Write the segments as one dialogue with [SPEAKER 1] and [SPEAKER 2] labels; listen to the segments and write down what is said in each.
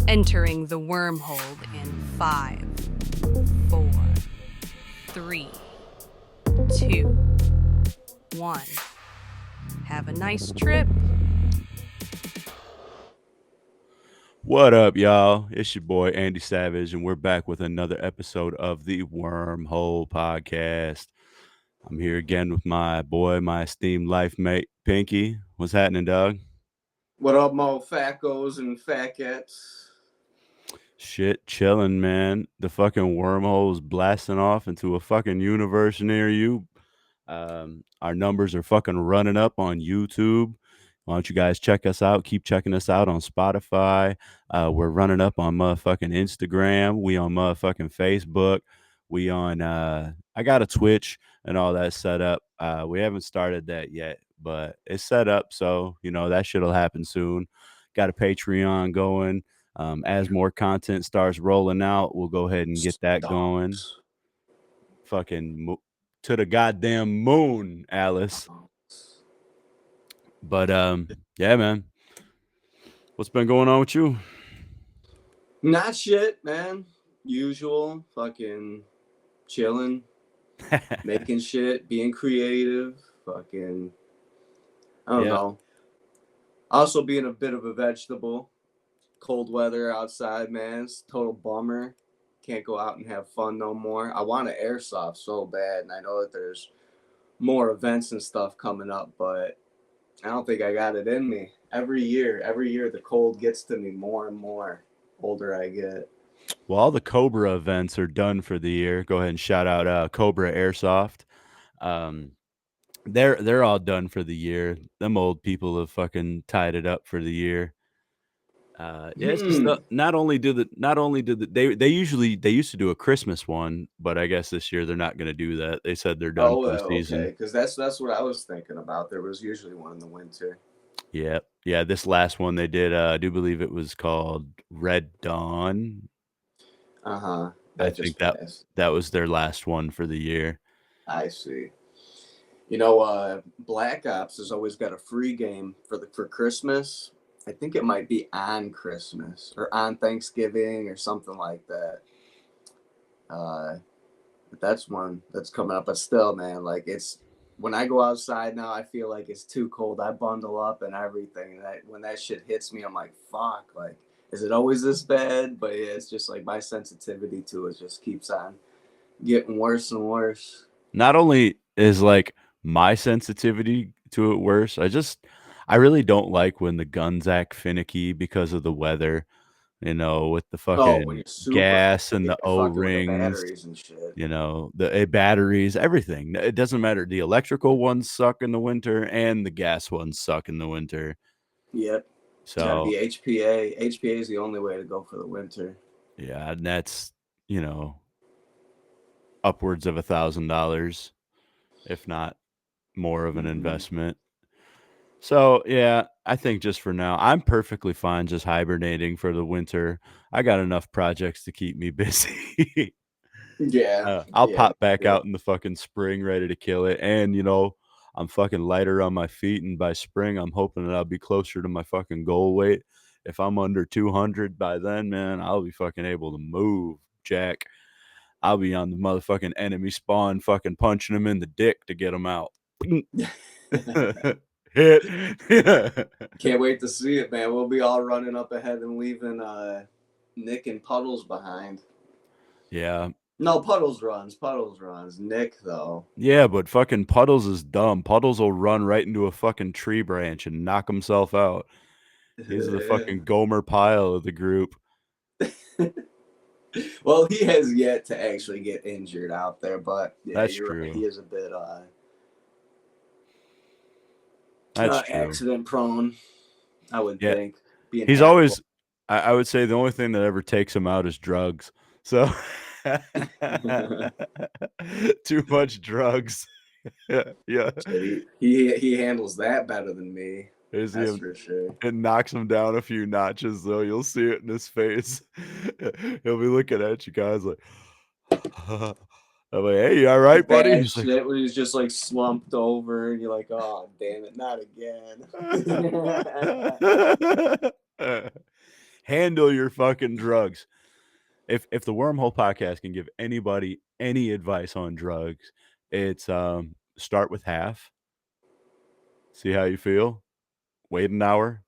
[SPEAKER 1] Entering the wormhole in 5, 4, 3, 2, 1. Have a nice trip.
[SPEAKER 2] What up, y'all? It's your boy Andy Savage, and we're back with another episode of the Wormhole podcast. I'm here again with my boy, my esteemed life mate, Pinky. What's happening, dog?
[SPEAKER 3] What up, mo facos and facettes?
[SPEAKER 2] Shit, chilling, man. The fucking wormhole is blasting off into a fucking universe near you. Our numbers are fucking running up on YouTube. Why don't you guys check us out? Keep checking us out on Spotify. We're running up on motherfucking Instagram. We on motherfucking Facebook. We on I got a Twitch and all that set up. We haven't started that yet, but it's set up, so that shit'll happen soon. Got a Patreon going. As more content starts rolling out, we'll go ahead and get that going. Fucking to the goddamn moon, Alice. But yeah, man. What's been going on with you?
[SPEAKER 3] Not shit, man. Usual, fucking chilling, making shit, being creative, fucking, I don't know. Also being a bit of a vegetable. Cold weather outside, man. It's a total bummer. Can't go out and have fun no more. I want to airsoft so bad, and I know that there's more events and stuff coming up, but I don't think I got it in me. Every year, the cold gets to me more and more. Older I get.
[SPEAKER 2] Well, all the Cobra events are done for the year. Go ahead and shout out Cobra Airsoft. Um, they're all done for the year. Them old people have fucking tied it up for the year. It's just not only did they used to do a Christmas one, but I guess this year they're not going to do that. They said they're done
[SPEAKER 3] Oh,
[SPEAKER 2] for the
[SPEAKER 3] okay.
[SPEAKER 2] season.
[SPEAKER 3] Because that's what I was thinking about. There was usually one in the winter.
[SPEAKER 2] Yeah. This last one they did, I do believe it was called Red Dawn.
[SPEAKER 3] Uh-huh.
[SPEAKER 2] I
[SPEAKER 3] That
[SPEAKER 2] think
[SPEAKER 3] just
[SPEAKER 2] that
[SPEAKER 3] passed.
[SPEAKER 2] that was their last one for the year.
[SPEAKER 3] I see. Black Ops has always got a free game for Christmas. I think it might be on Christmas or on Thanksgiving or something like that. But that's one that's coming up. But still, man, like it's when I go outside now, I feel like it's too cold. I bundle up and everything. And when that shit hits me, I'm like, fuck. Like, is it always this bad? But yeah, it's just like my sensitivity to it just keeps on getting worse and worse.
[SPEAKER 2] Not only is like my sensitivity to it worse, I really don't like when the guns act finicky because of the weather, with the
[SPEAKER 3] Oh, when
[SPEAKER 2] fucking
[SPEAKER 3] you're super
[SPEAKER 2] gas and
[SPEAKER 3] yeah,
[SPEAKER 2] the
[SPEAKER 3] fucking with the
[SPEAKER 2] O-rings,
[SPEAKER 3] batteries and shit.
[SPEAKER 2] the batteries, everything. It doesn't matter. The electrical ones suck in the winter and the gas ones suck in the winter.
[SPEAKER 3] Yep. It's got to
[SPEAKER 2] So,
[SPEAKER 3] be HPA. HPA is the only way to go for the winter.
[SPEAKER 2] yeah, and that's, upwards of $1,000, if not more of an investment. So, yeah, I think just for now, I'm perfectly fine just hibernating for the winter. I got enough projects to keep me busy.
[SPEAKER 3] Yeah.
[SPEAKER 2] I'll
[SPEAKER 3] Yeah.
[SPEAKER 2] pop back out in the fucking spring ready to kill it. And, I'm fucking lighter on my feet. And by spring, I'm hoping that I'll be closer to my fucking goal weight. If I'm under 200 by then, man, I'll be fucking able to move, Jack. I'll be on the motherfucking enemy spawn, fucking punching him in the dick to get him out. Hit.
[SPEAKER 3] Can't wait to see it, man. We'll be all running up ahead and leaving Nick and Puddles behind.
[SPEAKER 2] Yeah.
[SPEAKER 3] No, Puddles runs. Puddles runs. Nick, though.
[SPEAKER 2] Yeah, but fucking Puddles is dumb. Puddles will run right into a fucking tree branch and knock himself out. He's the fucking Gomer Pyle of the group.
[SPEAKER 3] Well, he has yet to actually get injured out there, but yeah,
[SPEAKER 2] That's
[SPEAKER 3] you're right.
[SPEAKER 2] true.
[SPEAKER 3] He is a bit
[SPEAKER 2] That's true.
[SPEAKER 3] accident prone, I would
[SPEAKER 2] Yeah.
[SPEAKER 3] think. Being
[SPEAKER 2] He's
[SPEAKER 3] half
[SPEAKER 2] always I would say the only thing that ever takes him out is drugs. So too much drugs. Yeah.
[SPEAKER 3] he handles that better than me.
[SPEAKER 2] There's
[SPEAKER 3] That's
[SPEAKER 2] him.
[SPEAKER 3] for sure.
[SPEAKER 2] It knocks him down a few notches, though. You'll see it in his face. He'll be looking at you guys like, I'm like, hey, you all right, buddy?
[SPEAKER 3] Bad
[SPEAKER 2] He's like,
[SPEAKER 3] shit when he's just like slumped over and you're like, oh damn it, not again.
[SPEAKER 2] handle your fucking drugs. If the Wormhole podcast can give anybody any advice on drugs, it's start with half, see how you feel, wait an hour,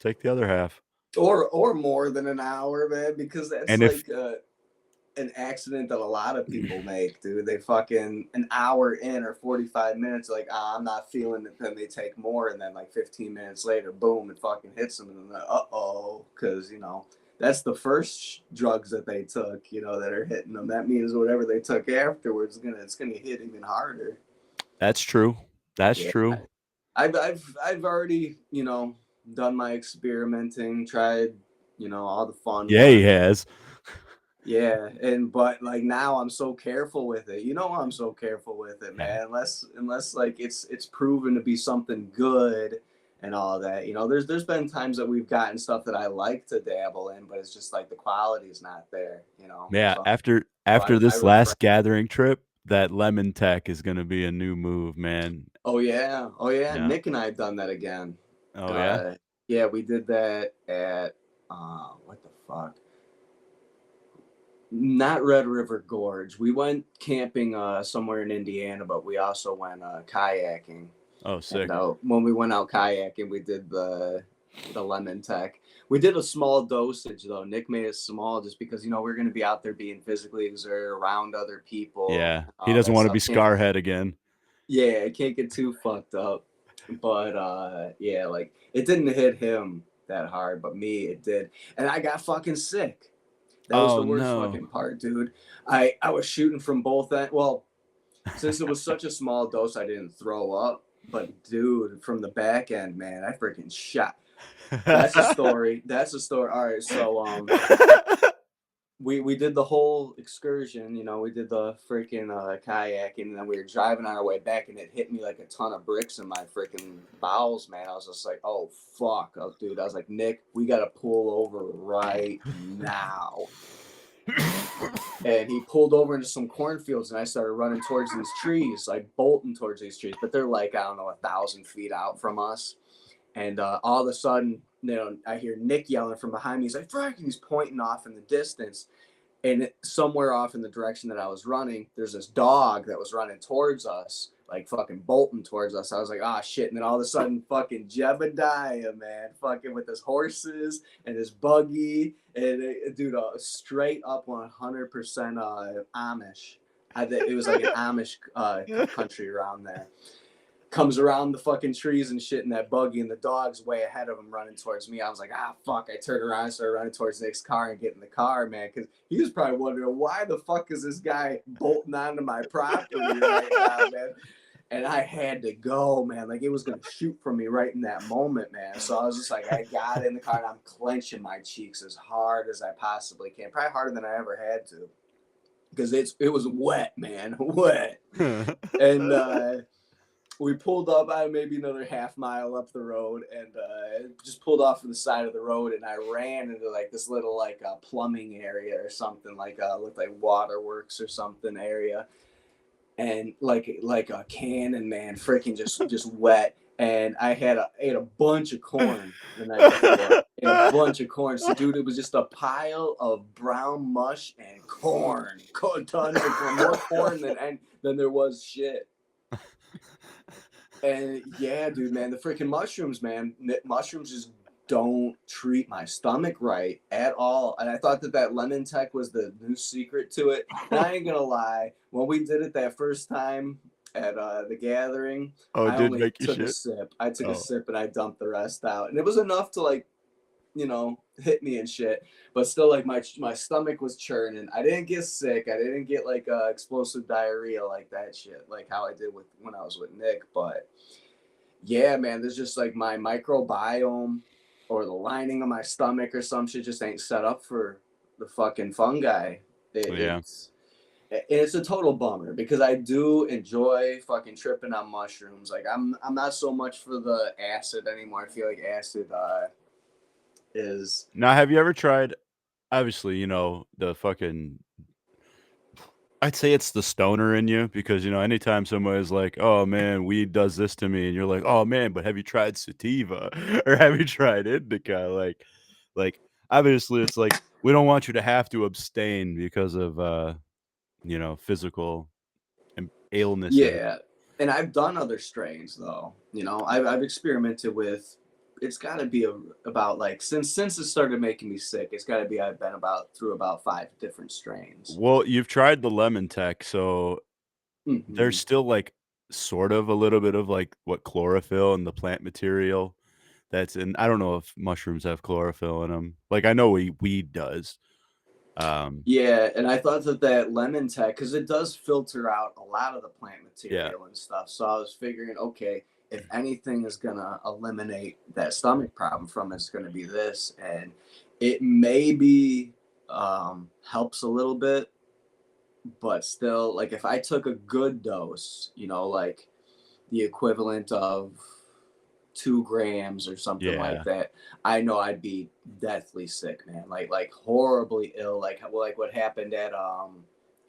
[SPEAKER 2] take the other half.
[SPEAKER 3] Or more than an hour, man, because that's
[SPEAKER 2] And if
[SPEAKER 3] like an accident that a lot of people make, dude. They fucking an hour in or 45 minutes, like, I'm not feeling it. Then they take more, and then like 15 minutes later, boom, it fucking hits them, and then uh-oh, because that's the first drugs that they took, that are hitting them. That means whatever they took afterwards it's gonna hit even harder.
[SPEAKER 2] that's true, that's
[SPEAKER 3] Yeah,
[SPEAKER 2] true.
[SPEAKER 3] I've already done my experimenting, tried all the fun
[SPEAKER 2] Yeah, he
[SPEAKER 3] ones.
[SPEAKER 2] has.
[SPEAKER 3] Yeah, but like now I'm so careful with it. I'm so careful with it, man. Unless like it's proven to be something good and all that. There's been times that we've gotten stuff that I like to dabble in, but it's just like the quality's not there.
[SPEAKER 2] Yeah,
[SPEAKER 3] So
[SPEAKER 2] after
[SPEAKER 3] I
[SPEAKER 2] this
[SPEAKER 3] refrain.
[SPEAKER 2] last gathering trip, that lemon tech is gonna be a new move, man.
[SPEAKER 3] Oh yeah.
[SPEAKER 2] Yeah.
[SPEAKER 3] Nick and I have done that again.
[SPEAKER 2] Oh yeah.
[SPEAKER 3] Yeah, we did that at what the fuck? Not Red River Gorge. We went camping somewhere in Indiana, but we also went kayaking.
[SPEAKER 2] Oh, sick.
[SPEAKER 3] And when we went out kayaking, we did the lemon tech. We did a small dosage though. Nick made it small just because we're going to be out there being physically exerted around other people,
[SPEAKER 2] Yeah, he
[SPEAKER 3] all
[SPEAKER 2] doesn't
[SPEAKER 3] that
[SPEAKER 2] want to be
[SPEAKER 3] stuff.
[SPEAKER 2] Scarhead again.
[SPEAKER 3] Yeah, it can't get too fucked up. But yeah, like it didn't hit him that hard, but me it did, and I got fucking sick. That was the
[SPEAKER 2] Oh
[SPEAKER 3] worst
[SPEAKER 2] no.
[SPEAKER 3] fucking part, dude. I was shooting from both ends. Well, since it was such a small dose, I didn't throw up. But dude, from the back end, man, I freaking shot. That's a story. That's a story. All right, so we did the whole excursion. We did the freaking kayaking, and then we were driving on our way back, and it hit me like a ton of bricks in my freaking bowels, man. I was just like, oh fuck, dude. I was like, Nick, we gotta pull over right now. And he pulled over into some cornfields, and I started running towards these trees, like bolting towards these trees. But they're like, I don't know, 1,000 feet out from us. And all of a sudden, I hear Nick yelling from behind me. He's like, Frank, and he's pointing off in the distance. And somewhere off in the direction that I was running, there's this dog that was running towards us, like fucking bolting towards us. I was like, ah, shit. And then all of a sudden, fucking Jebediah, man, fucking with his horses and his buggy. And dude, straight up 100% Amish. It was like an Amish country around there. Comes around the fucking trees and shit in that buggy, and the dog's way ahead of him running towards me. I was like, fuck. I turned around and started running towards Nick's car and get in the car, man, because he was probably wondering, why the fuck is this guy bolting onto my property right now, man? And I had to go, man. Like, it was going to shoot from me right in that moment, man. So I was just like, I got in the car, and I'm clenching my cheeks as hard as I possibly can. Probably harder than I ever had to. Because it was wet, man. Wet. And we pulled up maybe another half mile up the road, and just pulled off to the side of the road, and I ran into like this little like plumbing area or something, like looked like waterworks or something area, and like a cannon, man, freaking just wet. And I ate a bunch of corn the night before. Ate a bunch of corn. So, dude, it was just a pile of brown mush and corn. Tons of more corn than there was shit. And yeah, dude, man, the freaking mushrooms, man. Mushrooms just don't treat my stomach right at all. And I thought that lemon tech was the new secret to it. And I ain't gonna lie, when we did it that first time at the gathering,
[SPEAKER 2] Oh, it
[SPEAKER 3] I
[SPEAKER 2] did
[SPEAKER 3] only
[SPEAKER 2] make you
[SPEAKER 3] took a
[SPEAKER 2] shit?
[SPEAKER 3] sip. I took
[SPEAKER 2] Oh.
[SPEAKER 3] a sip and I dumped the rest out. And it was enough to like, hit me and shit. But still, like my stomach was churning. I didn't get sick. I didn't get like explosive diarrhea like that shit, like how I did when I was with Nick. But yeah, man, there's just like my microbiome or the lining of my stomach or some shit just ain't set up for the fucking fungi.
[SPEAKER 2] Yeah.
[SPEAKER 3] It's a total bummer because I do enjoy fucking tripping on mushrooms. Like I'm not so much for the acid anymore. I feel like acid is
[SPEAKER 2] Now, have you ever tried? Obviously, the fucking. I'd say it's the stoner in you because anytime somebody's like, "Oh man, weed does this to me," and you're like, "Oh man, but have you tried sativa or have you tried indica?" Like obviously it's like we don't want you to have to abstain because of physical illnesses.
[SPEAKER 3] Yeah, and I've done other strains though. You know, I've experimented with. It's got to be about like since it started making me sick. It's got to be I've been about through about 5 different strains.
[SPEAKER 2] Well, you've tried the lemon tech, so there's
[SPEAKER 3] Hmm.
[SPEAKER 2] still like sort of a little bit of like what chlorophyll and the plant material that's in. I don't know if mushrooms have chlorophyll in them. Like I know weed does. Um,
[SPEAKER 3] Yeah, and I thought that lemon tech, because it does filter out a lot of the plant
[SPEAKER 2] yeah.
[SPEAKER 3] material and stuff. So I was figuring, okay, if anything is gonna eliminate that stomach problem from it, it's gonna be this, and it maybe helps a little bit, but still, like if I took a good dose, you know, like the equivalent of 2 grams or something like
[SPEAKER 2] Yeah.
[SPEAKER 3] that, I know I'd be deathly sick, man. Like horribly ill. Like what happened at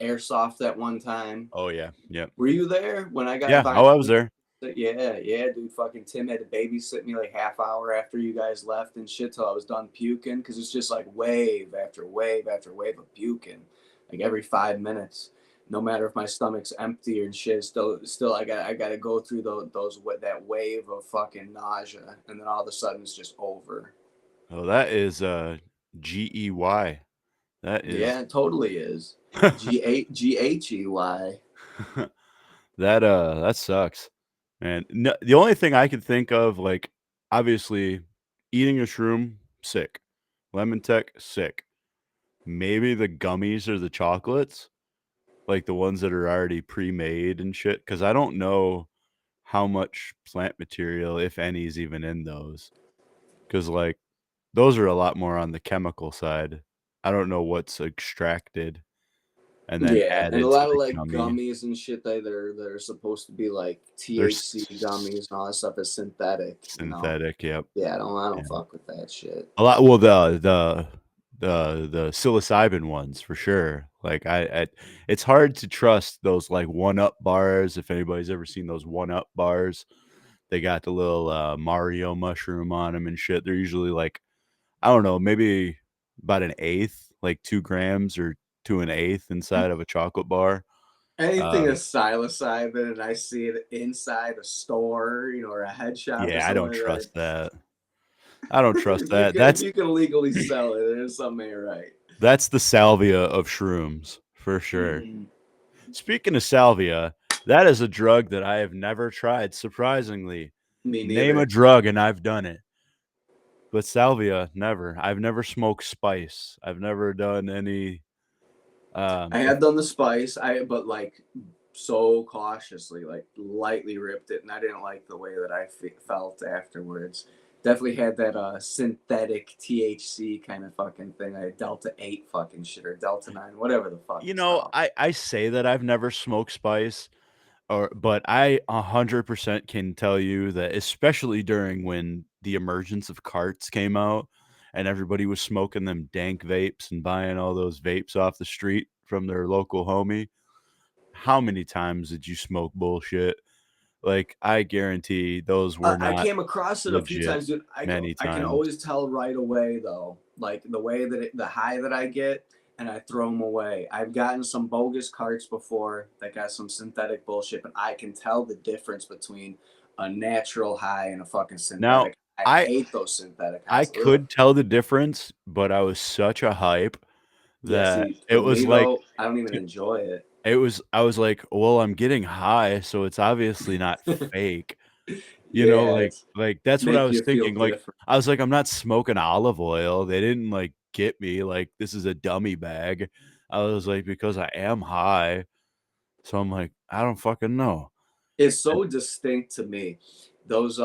[SPEAKER 3] Airsoft that one time.
[SPEAKER 2] Oh yeah. Yep.
[SPEAKER 3] Were you there when I got
[SPEAKER 2] Yeah. Oh, I was
[SPEAKER 3] violently
[SPEAKER 2] there.
[SPEAKER 3] sick? Yeah, yeah, dude. Fucking Tim had to babysit me like half hour after you guys left and shit till I was done puking because it's just like wave after wave after wave of puking, like every 5 minutes. No matter if my stomach's empty and shit, still I got to go through those that wave of fucking nausea, and then all of a sudden it's just over.
[SPEAKER 2] Oh, that is GEY. That is
[SPEAKER 3] Yeah, it totally is. Ghey.
[SPEAKER 2] that sucks. Man, no, the only thing I could think of, like, obviously, eating a shroom, sick. Lemon tech, sick. Maybe the gummies or the chocolates, like the ones that are already pre-made and shit, because I don't know how much plant material, if any, is even in those. Because, like, those are a lot more on the chemical side. I don't know what's extracted and then
[SPEAKER 3] Yeah, and a
[SPEAKER 2] added to
[SPEAKER 3] lot of
[SPEAKER 2] the
[SPEAKER 3] like
[SPEAKER 2] gummy.
[SPEAKER 3] gummies and shit that are supposed to be like
[SPEAKER 2] There's
[SPEAKER 3] THC gummies and all that stuff is synthetic, you know.
[SPEAKER 2] synthetic, yep.
[SPEAKER 3] Yeah, I don't
[SPEAKER 2] Yeah.
[SPEAKER 3] fuck with that shit.
[SPEAKER 2] A lot well, the psilocybin ones for sure. Like, I it's hard to trust those, like, one-up bars, if anybody's ever seen those one-up bars. They got the little, Mario mushroom on them and shit. They're usually, like, I don't know, maybe about an eighth, like 2 grams or 2 and eighth inside of a chocolate bar.
[SPEAKER 3] Anything
[SPEAKER 2] Um,
[SPEAKER 3] that's psilocybin and I see it inside a store, you know, or a head shop or
[SPEAKER 2] yeah, I
[SPEAKER 3] something
[SPEAKER 2] don't
[SPEAKER 3] like that.
[SPEAKER 2] trust that. I don't trust
[SPEAKER 3] If you
[SPEAKER 2] that.
[SPEAKER 3] can if you can legally sell it, there's something ain't right.
[SPEAKER 2] That's the salvia of shrooms, for sure.
[SPEAKER 3] Mm-hmm.
[SPEAKER 2] Speaking of salvia, that is a drug that I have never tried, surprisingly.
[SPEAKER 3] Me
[SPEAKER 2] Name a
[SPEAKER 3] neither.
[SPEAKER 2] drug and I've done it. But salvia, never. I've never smoked spice. I've never done any,
[SPEAKER 3] I
[SPEAKER 2] if
[SPEAKER 3] have done the spice, but like so cautiously, like lightly ripped it, and I didn't like the way that I felt afterwards. Definitely had that synthetic THC kind of fucking thing. I Delta 8 fucking shit or Delta 9, whatever the fuck it's called.
[SPEAKER 2] I say that I've never smoked spice, but I 100% can tell you that especially during when the emergence of carts came out and everybody was smoking them dank vapes and buying all those vapes off the street from their local homie, how many times did you smoke bullshit? Like, I guarantee those were
[SPEAKER 3] I
[SPEAKER 2] not
[SPEAKER 3] came across it a few
[SPEAKER 2] legit
[SPEAKER 3] times, dude.
[SPEAKER 2] many
[SPEAKER 3] I can
[SPEAKER 2] times.
[SPEAKER 3] always tell right away though, like the way that the high that I get, and I throw them away. I've gotten some bogus carts before that got some synthetic bullshit, but I can tell the difference between a natural high and a fucking
[SPEAKER 2] Now,
[SPEAKER 3] synthetic. I
[SPEAKER 2] I
[SPEAKER 3] hate those synthetic
[SPEAKER 2] I
[SPEAKER 3] highs. Ugh.
[SPEAKER 2] could tell the difference, but I was such a hype
[SPEAKER 3] Yeah,
[SPEAKER 2] that
[SPEAKER 3] see,
[SPEAKER 2] it
[SPEAKER 3] for
[SPEAKER 2] was
[SPEAKER 3] me
[SPEAKER 2] like
[SPEAKER 3] though, I don't even enjoy it.
[SPEAKER 2] it was I was like, "Well, I'm getting high, so it's obviously not fake." You know,
[SPEAKER 3] Yeah, it's
[SPEAKER 2] like, that's what I
[SPEAKER 3] make
[SPEAKER 2] was
[SPEAKER 3] you feel
[SPEAKER 2] thinking, like,
[SPEAKER 3] different.
[SPEAKER 2] I was like, "I'm not smoking olive oil, they didn't, like, get me, like, this is a dummy bag." I was like, "Because I am high." So I'm like, "I don't fucking know."
[SPEAKER 3] It's
[SPEAKER 2] And
[SPEAKER 3] so distinct to me. Those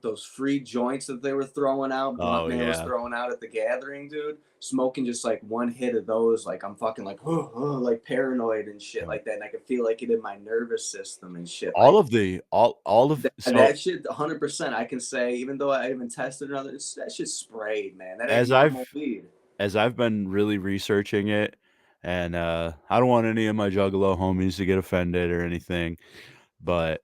[SPEAKER 3] those free joints that they were throwing out,
[SPEAKER 2] oh,
[SPEAKER 3] Bluntman was
[SPEAKER 2] yeah.
[SPEAKER 3] throwing out at the gathering, dude. Smoking just like one hit of those, like I'm fucking like, like paranoid and shit
[SPEAKER 2] Yeah.
[SPEAKER 3] like that. And I can feel like it in my nervous system and shit.
[SPEAKER 2] All
[SPEAKER 3] Like
[SPEAKER 2] of the all of so
[SPEAKER 3] that shit, 100%. I can say, even though I haven't tested another, that shit sprayed, man. That ain't
[SPEAKER 2] as
[SPEAKER 3] normal
[SPEAKER 2] I've
[SPEAKER 3] weed.
[SPEAKER 2] as I've been really researching it, and, I don't want any of my Juggalo homies to get offended or anything, but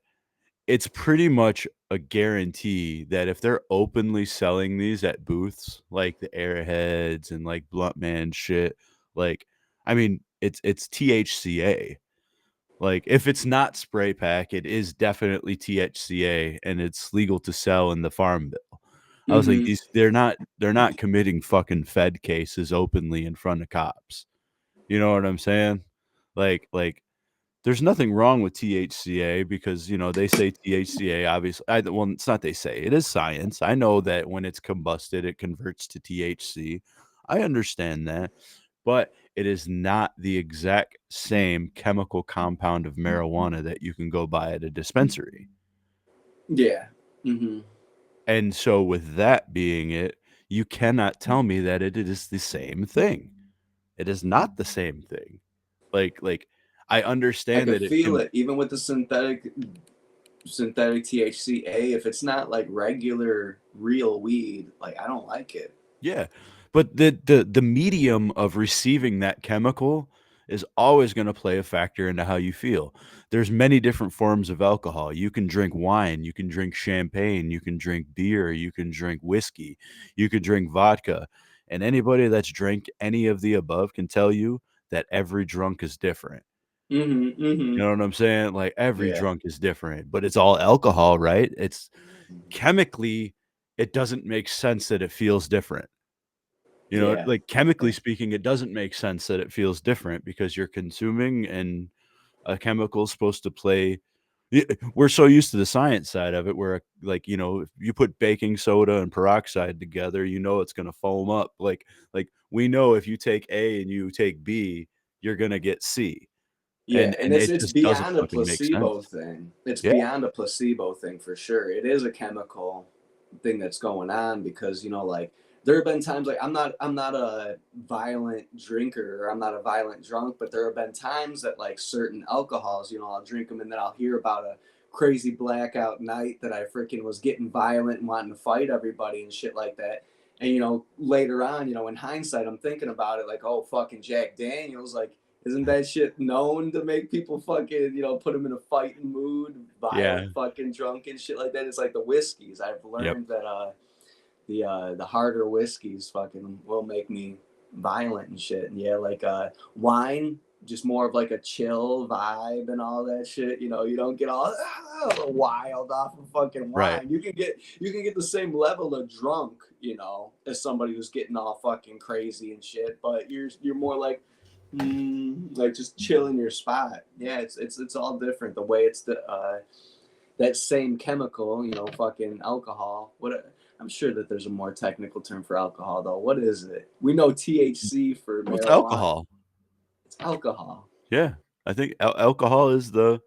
[SPEAKER 2] it's pretty much a guarantee that if they're openly selling these at booths like the Airheads and like Blunt Man shit, like I mean, it's THCA. Like if it's not spray pack, it is definitely THCA and it's legal to sell in the farm bill. I was like,
[SPEAKER 3] Mm-hmm.
[SPEAKER 2] they're not committing fucking Fed cases openly in front of cops. You know what I'm saying? Like there's nothing wrong with THCA because, they say THCA obviously well, it's not they say, it is science. I know that when it's combusted, it converts to THC. I understand that, but it is not the exact same chemical compound of marijuana that you can go buy at a dispensary.
[SPEAKER 3] Yeah. Mm-hmm.
[SPEAKER 2] And so with that being it, you cannot tell me that it is the same thing. It is not the same thing. Like I
[SPEAKER 3] I
[SPEAKER 2] understand
[SPEAKER 3] could
[SPEAKER 2] that it
[SPEAKER 3] feel
[SPEAKER 2] can.
[SPEAKER 3] it even with the synthetic THCA. If it's not like regular real weed, like I don't like it.
[SPEAKER 2] Yeah, but the medium of receiving that chemical is always going to play a factor into how you feel. There's many different forms of alcohol. You can drink wine, you can drink champagne, you can drink beer, you can drink whiskey, you could drink vodka, and anybody that's drank any of the above can tell you that every drunk is different.
[SPEAKER 3] Mm-hmm.
[SPEAKER 2] You
[SPEAKER 3] Mm-hmm.
[SPEAKER 2] know what I'm saying? Like every
[SPEAKER 3] Yeah.
[SPEAKER 2] drunk is different, but it's all alcohol, right? It's chemically, it doesn't make sense that it feels different.
[SPEAKER 3] Yeah.
[SPEAKER 2] Like chemically
[SPEAKER 3] Yeah.
[SPEAKER 2] speaking, it doesn't make sense that it feels different because you're consuming and a chemical is supposed to play. We're so used to the science side of it where, like, if you put baking soda and peroxide together, it's going to foam up. Like we know if you take A and you take B, you're going to get C.
[SPEAKER 3] Yeah,
[SPEAKER 2] And
[SPEAKER 3] and
[SPEAKER 2] it
[SPEAKER 3] it's
[SPEAKER 2] just doesn't
[SPEAKER 3] beyond a
[SPEAKER 2] fucking make
[SPEAKER 3] placebo
[SPEAKER 2] sense.
[SPEAKER 3] thing. It's
[SPEAKER 2] Yeah.
[SPEAKER 3] beyond a placebo thing for sure. It is a chemical thing that's going on because like there have been times like I'm not a violent drinker or I'm not a violent drunk, but there have been times that like certain alcohols, I'll drink them and then I'll hear about a crazy blackout night that I freaking was getting violent and wanting to fight everybody and shit like that. And later on, in hindsight, I'm thinking about it like, oh, fucking Jack Daniels, like isn't that shit known to make people fucking, put them in a fighting mood,
[SPEAKER 2] Yeah.
[SPEAKER 3] violent fucking drunk and shit like that? It's like the whiskeys. I've
[SPEAKER 2] Yep.
[SPEAKER 3] learned that the harder whiskeys fucking will make me violent and shit. And yeah, like wine, just more of like a chill vibe and all that shit. You don't get all wild off of fucking
[SPEAKER 2] Right.
[SPEAKER 3] wine. You can get the same level of drunk, as somebody who's getting all fucking crazy and shit. But you're more like just chill in your spot. Yeah, it's all different. The way it's that same chemical, fucking alcohol. I'm sure that there's a more technical term for alcohol though. What is it? We know THC for
[SPEAKER 2] Well, it's
[SPEAKER 3] marijuana.
[SPEAKER 2] alcohol.
[SPEAKER 3] It's alcohol.
[SPEAKER 2] Yeah. I think alcohol is the.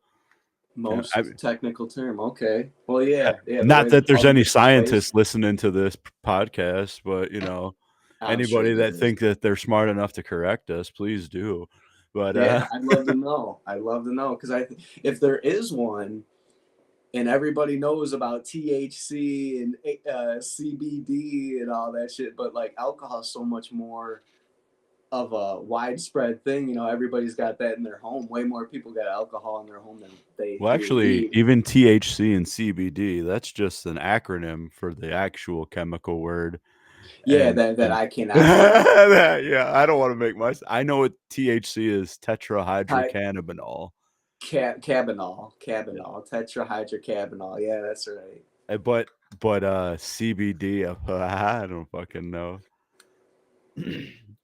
[SPEAKER 2] Yeah.
[SPEAKER 3] Most technical term. Okay. Well, yeah, yeah. The
[SPEAKER 2] Not
[SPEAKER 3] way the
[SPEAKER 2] that there's
[SPEAKER 3] plug
[SPEAKER 2] any
[SPEAKER 3] gets placed.
[SPEAKER 2] scientists listening to this podcast, but
[SPEAKER 3] I'm sure
[SPEAKER 2] anybody
[SPEAKER 3] there
[SPEAKER 2] that
[SPEAKER 3] is.
[SPEAKER 2] think that they're smart enough to correct us, please do. But
[SPEAKER 3] Yeah, I'd love to know. I'd love to know because if there is one, and everybody knows about THC and CBD and all that shit, but like alcohol is so much more of a widespread thing. Everybody's got that in their home. Way more people got alcohol in their home than they
[SPEAKER 2] well,
[SPEAKER 3] do
[SPEAKER 2] actually,
[SPEAKER 3] weed.
[SPEAKER 2] even THC and CBD, that's just an acronym for the actual chemical word.
[SPEAKER 3] Yeah,
[SPEAKER 2] And
[SPEAKER 3] that
[SPEAKER 2] and
[SPEAKER 3] I cannot pronounce.
[SPEAKER 2] yeah, I don't want to make my. I know what THC is:
[SPEAKER 3] Hi,
[SPEAKER 2] tetrahydrocannabinol. Yeah.
[SPEAKER 3] tetrahydrocannabinol. Yeah, that's right.
[SPEAKER 2] But CBD, I don't fucking know.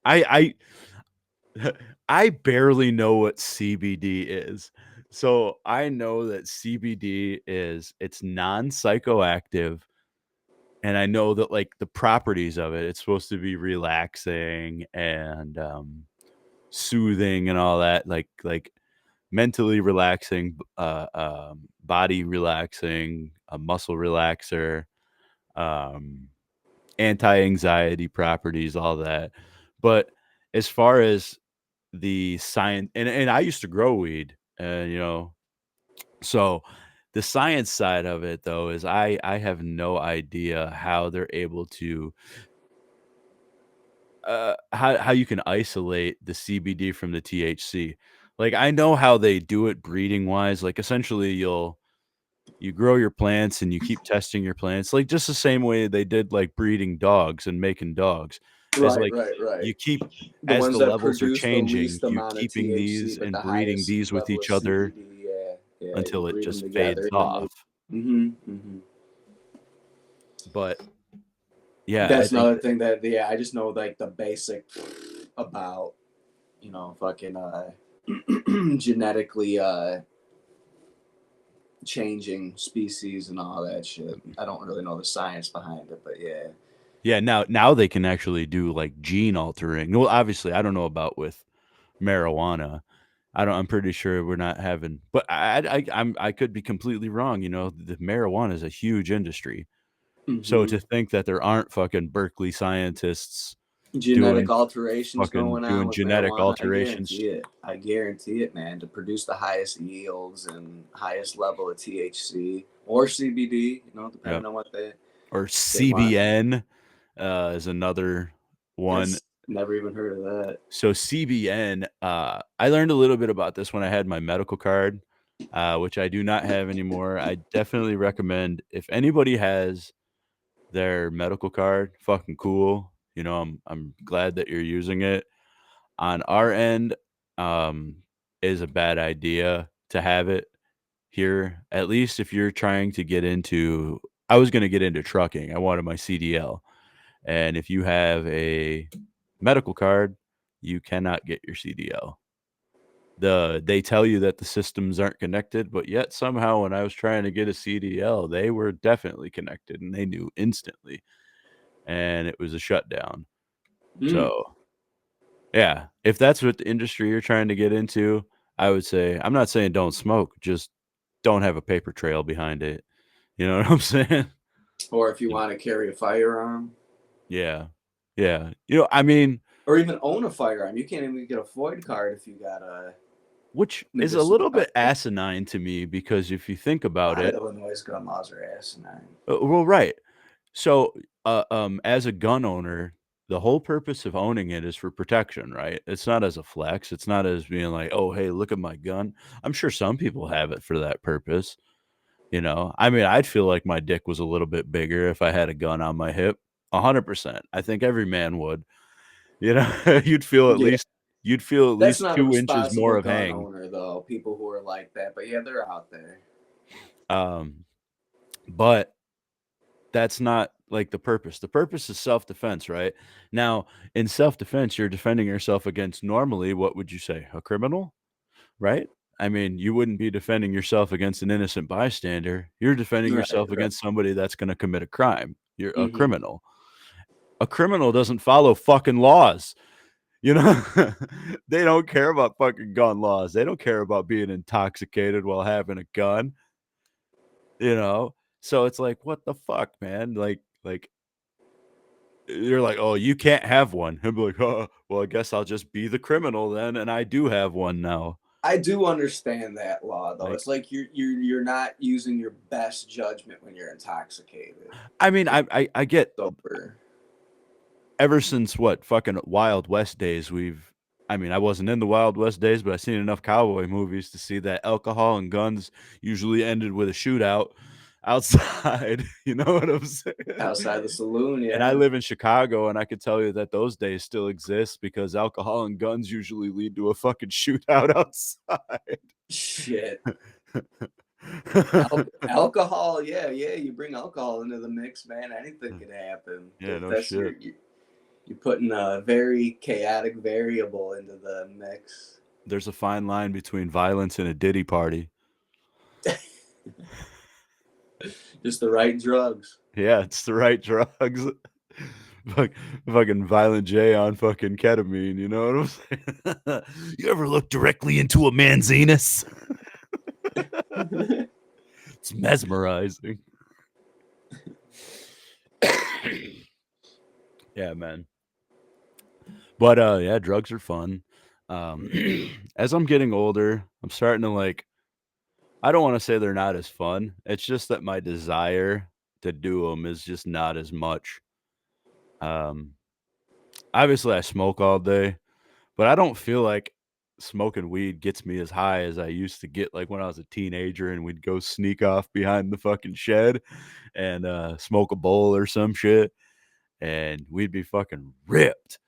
[SPEAKER 2] I I barely know what CBD is. So I know that CBD it's non-psychoactive, and I know that like the properties of it, it's supposed to be relaxing and soothing and all that, like mentally relaxing, body relaxing, a muscle relaxer, um, anti-anxiety properties, all that. But as far as the science, and I used to grow weed, so the science side of it though is I have no idea how they're able to how you can isolate the CBD from the THC. Like I know how they do it breeding wise. Like essentially you grow your plants and you keep testing your plants, like just the same way they did like breeding dogs and making dogs. As
[SPEAKER 3] Right,
[SPEAKER 2] like
[SPEAKER 3] right, right.
[SPEAKER 2] you keep
[SPEAKER 3] The
[SPEAKER 2] as
[SPEAKER 3] ones
[SPEAKER 2] the
[SPEAKER 3] that
[SPEAKER 2] levels are
[SPEAKER 3] produce the
[SPEAKER 2] changing,
[SPEAKER 3] least
[SPEAKER 2] you
[SPEAKER 3] amount of
[SPEAKER 2] keeping
[SPEAKER 3] THC
[SPEAKER 2] these
[SPEAKER 3] but
[SPEAKER 2] and
[SPEAKER 3] the
[SPEAKER 2] breeding
[SPEAKER 3] highest
[SPEAKER 2] these with
[SPEAKER 3] level of
[SPEAKER 2] each other
[SPEAKER 3] CBD. Yeah, yeah. You
[SPEAKER 2] until it
[SPEAKER 3] breed them
[SPEAKER 2] just
[SPEAKER 3] together,
[SPEAKER 2] fades
[SPEAKER 3] and then they.
[SPEAKER 2] off. But yeah, I
[SPEAKER 3] That's
[SPEAKER 2] think
[SPEAKER 3] another
[SPEAKER 2] that,
[SPEAKER 3] thing that I just know like the basic about fucking genetically changing species and all that shit. I don't really know the science behind it, but yeah.
[SPEAKER 2] yeah, now they can actually do like gene altering. Well, obviously, I don't know about with marijuana. I'm pretty sure we're not having, but I could be completely wrong. The marijuana is a huge industry. So
[SPEAKER 3] hmm
[SPEAKER 2] to think that there aren't fucking Berkeley scientists
[SPEAKER 3] Genetic
[SPEAKER 2] doing
[SPEAKER 3] alterations going on
[SPEAKER 2] doing
[SPEAKER 3] with
[SPEAKER 2] genetic
[SPEAKER 3] marijuana, I
[SPEAKER 2] alterations.
[SPEAKER 3] guarantee it. I guarantee it, man. To produce the highest yields and highest level of THC or CBD,
[SPEAKER 2] Yeah.
[SPEAKER 3] depending on what
[SPEAKER 2] Or
[SPEAKER 3] they want.
[SPEAKER 2] CBN is another one.
[SPEAKER 3] That's never even heard of that.
[SPEAKER 2] So CBN, I learned a little bit about this when I had my medical card, which I do not have anymore. I definitely recommend if anybody has their medical card, fucking cool. I'm glad that you're using it. On our end, um, is a bad idea to have it here. At least if you're trying to get into, I was going to get into trucking. I wanted my CDL, and if you have a medical card, you cannot get your CDL. They tell you that the systems aren't connected, but yet somehow when I was trying to get a CDL, they were definitely connected and they knew instantly, and it was a shutdown.
[SPEAKER 3] Mm.
[SPEAKER 2] So yeah, if that's what the industry you're trying to get into, I would say I'm not saying don't smoke, just don't have a paper trail behind it. You know what I'm saying?
[SPEAKER 3] Or if you
[SPEAKER 2] Yeah.
[SPEAKER 3] want to carry a firearm
[SPEAKER 2] Yeah. Yeah. I mean,
[SPEAKER 3] or even own a firearm, you can't even get a FOID card if you got a
[SPEAKER 2] which is a
[SPEAKER 3] medicinal
[SPEAKER 2] little
[SPEAKER 3] card.
[SPEAKER 2] bit asinine to me because if you think
[SPEAKER 3] A
[SPEAKER 2] about
[SPEAKER 3] lot of
[SPEAKER 2] it,
[SPEAKER 3] Illinois gun laws are asinine.
[SPEAKER 2] well, right. So, as a gun owner, the whole purpose of owning it is for protection, right? It's not as a flex. It's not as being like, "Oh, hey, look at my gun." I'm sure some people have it for that purpose. I mean, I'd feel like my dick was a little bit bigger if I had a gun on my hip. 100%. I think every man would. You'd feel at
[SPEAKER 3] Yeah,
[SPEAKER 2] least you'd feel at
[SPEAKER 3] that's
[SPEAKER 2] least
[SPEAKER 3] not a
[SPEAKER 2] 2 inches more
[SPEAKER 3] responsible
[SPEAKER 2] of
[SPEAKER 3] gun
[SPEAKER 2] hang.
[SPEAKER 3] owner though. People who are like that, but yeah, they're out there.
[SPEAKER 2] Um, but that's not like the purpose. The purpose is self-defense, right? Now, in self-defense, you're defending yourself against normally what would you say? A criminal, right? I mean, you wouldn't be defending yourself against an innocent bystander. You're defending
[SPEAKER 3] Right,
[SPEAKER 2] yourself
[SPEAKER 3] right.
[SPEAKER 2] against somebody that's going to commit a crime. You're a
[SPEAKER 3] hmm
[SPEAKER 2] criminal. A criminal doesn't follow fucking laws. You know, they don't care about fucking gun laws. They don't care about being intoxicated while having a gun, you know? So it's like, what the fuck, man? Like you're like, "Oh, you can't have one." He'll be like, "Oh, well, I guess I'll just be the criminal then, and I do have one now."
[SPEAKER 3] I do understand that law though.
[SPEAKER 2] Like,
[SPEAKER 3] It's like you're not using your best judgment when you're intoxicated.
[SPEAKER 2] I mean, I get
[SPEAKER 3] Sober.
[SPEAKER 2] ever since what fucking Wild West days, I mean, I wasn't in the Wild West days, but I've seen enough cowboy movies to see that alcohol and guns usually ended with a shootout outside. You know what I'm saying?
[SPEAKER 3] Outside the saloon,
[SPEAKER 2] And I
[SPEAKER 3] yeah.
[SPEAKER 2] live in Chicago, and I could tell you that those days still exist because alcohol and guns usually lead to a fucking shootout outside.
[SPEAKER 3] Shit. Alcohol, yeah, yeah. You bring alcohol into the mix, man. Anything could happen.
[SPEAKER 2] Yeah, no
[SPEAKER 3] That's
[SPEAKER 2] shit.
[SPEAKER 3] you're putting a very chaotic variable into the mix.
[SPEAKER 2] There's a fine line between violence and a ditty party.
[SPEAKER 3] Just the right drugs.
[SPEAKER 2] Yeah, it's the right drugs. Fuck, fucking Violent J on fucking ketamine, you know what I'm saying? You ever look directly into a man's anus? It's mesmerizing. Yeah, man. But yeah, drugs are fun. Um as I'm getting older, I'm starting to like I don't want to say they're not as fun. It's just that my desire to do them is just not as much. Um Obviously I smoke all day, but I don't feel like smoking weed gets me as high as I used to get, like, when I was a teenager, and we'd go sneak off behind the fucking shed and, smoke a bowl or some shit, and we'd be fucking ripped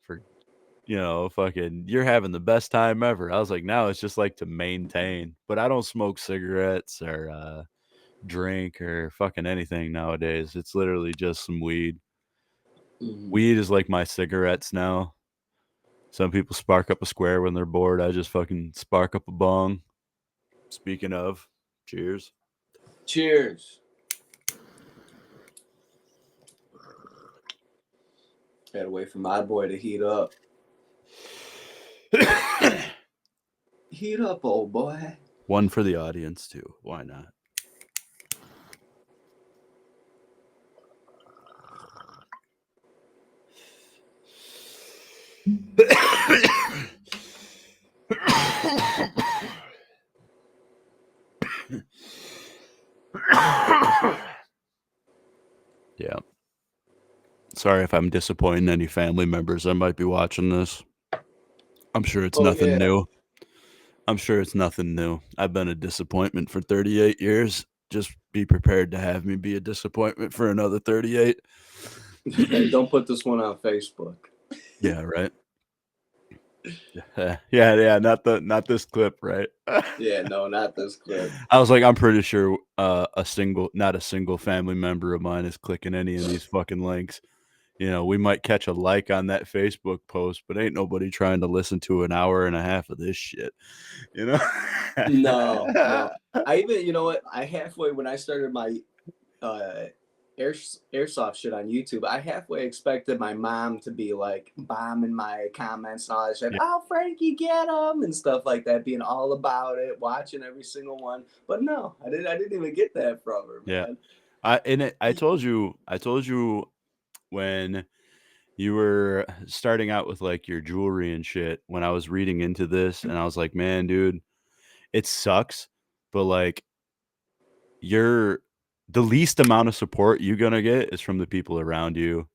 [SPEAKER 2] for, fucking you're having the best time ever. I was like, now it's just, like, to maintain, but I don't smoke cigarettes or, drink or fucking anything nowadays. It's literally just some weed. Weed is like my cigarettes now. Some people spark up a square when they're bored. I just fucking spark up a bong. Speaking of, cheers.
[SPEAKER 3] Cheers. Gotta wait for my boy to heat up. Heat up, old boy.
[SPEAKER 2] One for the audience, too. Why not? Yeah. Sorry if I'm disappointing any family members that might be watching this. I'm sure it's nothing new. I'm sure it's nothing new. I've been a disappointment for 38 years. Just be prepared to have me be a disappointment for another 38.
[SPEAKER 3] Hey, don't put this one on Facebook.
[SPEAKER 2] Yeah, right. Yeah, not this clip, right?
[SPEAKER 3] Yeah, no, not this clip.
[SPEAKER 2] I was like, I'm pretty sure not a single family member of mine is clicking any of these fucking links. We might catch a like on that Facebook post, but ain't nobody trying to listen to an hour and a half of this shit.
[SPEAKER 3] No. I even, you know what? I halfway, when I started my airsoft shit on YouTube, I halfway expected my mom to be like bombing my comments and all that shit.
[SPEAKER 2] Yeah.
[SPEAKER 3] Oh, Frankie, get him and stuff like that, being all about it, watching every single one. But no, I didn't even get that from her, man.
[SPEAKER 2] Yeah. I told you when you were starting out with like your jewelry and shit, when I was reading into this, and I was like, man, dude, it sucks, but like the least amount of support you're gonna get is from the people around you.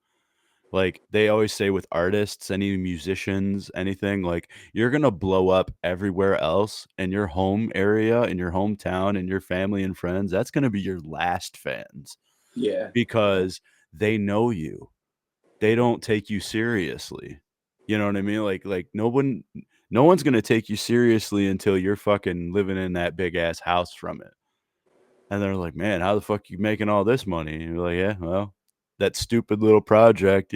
[SPEAKER 2] Like they always say with artists, any musicians, anything, like you're gonna blow up everywhere else, in your home area, in your hometown, and your family and friends. That's gonna be your last fans.
[SPEAKER 3] Yeah.
[SPEAKER 2] Because they know you. They don't take you seriously. You know what I mean? Like no one's gonna take you seriously until you're fucking living in that big ass house from it. And they're like, man, how the fuck you making all this money? And you're like, yeah, well, that stupid little project,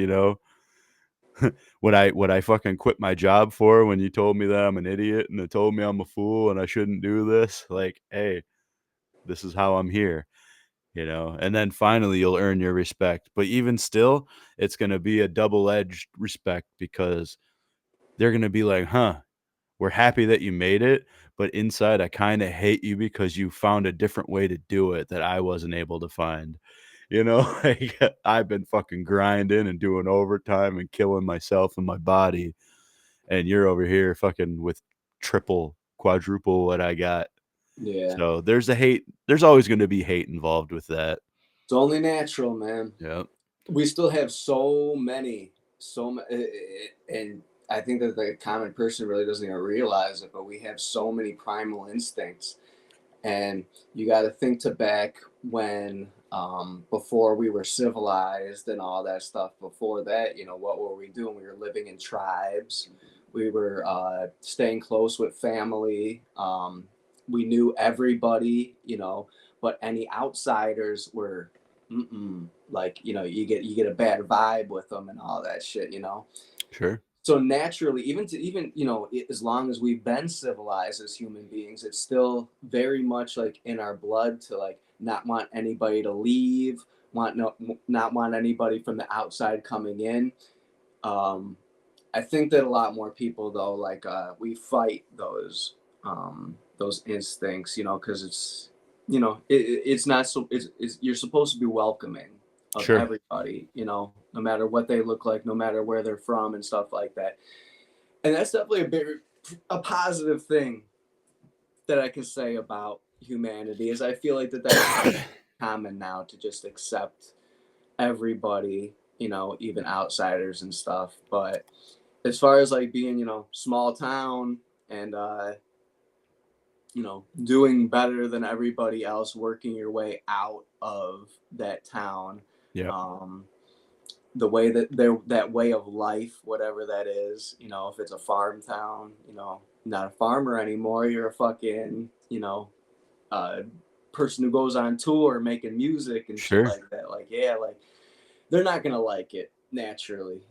[SPEAKER 2] what I fucking quit my job for when you told me that I'm an idiot and they told me I'm a fool and I shouldn't do this. Like, hey, this is how I'm here. And then finally you'll earn your respect. But even still, it's going to be a double-edged respect, because they're going to be like, huh, we're happy that you made it, but inside I kind of hate you because you found a different way to do it that I wasn't able to find. Like, I've been fucking grinding and doing overtime and killing myself and my body, and you're over here fucking with triple, quadruple what I got.
[SPEAKER 3] Yeah.
[SPEAKER 2] So there's always going to be hate involved with that.
[SPEAKER 3] It's only natural, man.
[SPEAKER 2] Yeah.
[SPEAKER 3] We still have so many, and I think that the common person really doesn't even realize it, but we have so many primal instincts. And you got to think to back when, before we were civilized and all that stuff. Before that, what were we doing? We were living in tribes. We were staying close with family. We knew everybody, but any outsiders were, like, you get a bad vibe with them and all that shit.
[SPEAKER 2] Sure.
[SPEAKER 3] So naturally, even as long as we've been civilized as human beings, it's still very much like in our blood to like not want anybody to leave, not want anybody from the outside coming in. I think that a lot more people though, like we fight those instincts, because it's it's not so it's you're supposed to be welcoming of
[SPEAKER 2] Sure.
[SPEAKER 3] everybody, no matter what they look like, no matter where they're from and stuff like that. And that's definitely a positive thing that I can say about humanity, is I feel like that's common now, to just accept everybody, even outsiders and stuff. But as far as like being, small town and doing better than everybody else, working your way out of that town.
[SPEAKER 2] Yeah.
[SPEAKER 3] The way that way of life, whatever that is, if it's a farm town, not a farmer anymore, you're a fucking, uh, person who goes on tour making music and shit
[SPEAKER 2] Sure.
[SPEAKER 3] like that. Like, yeah, like they're not gonna like it naturally,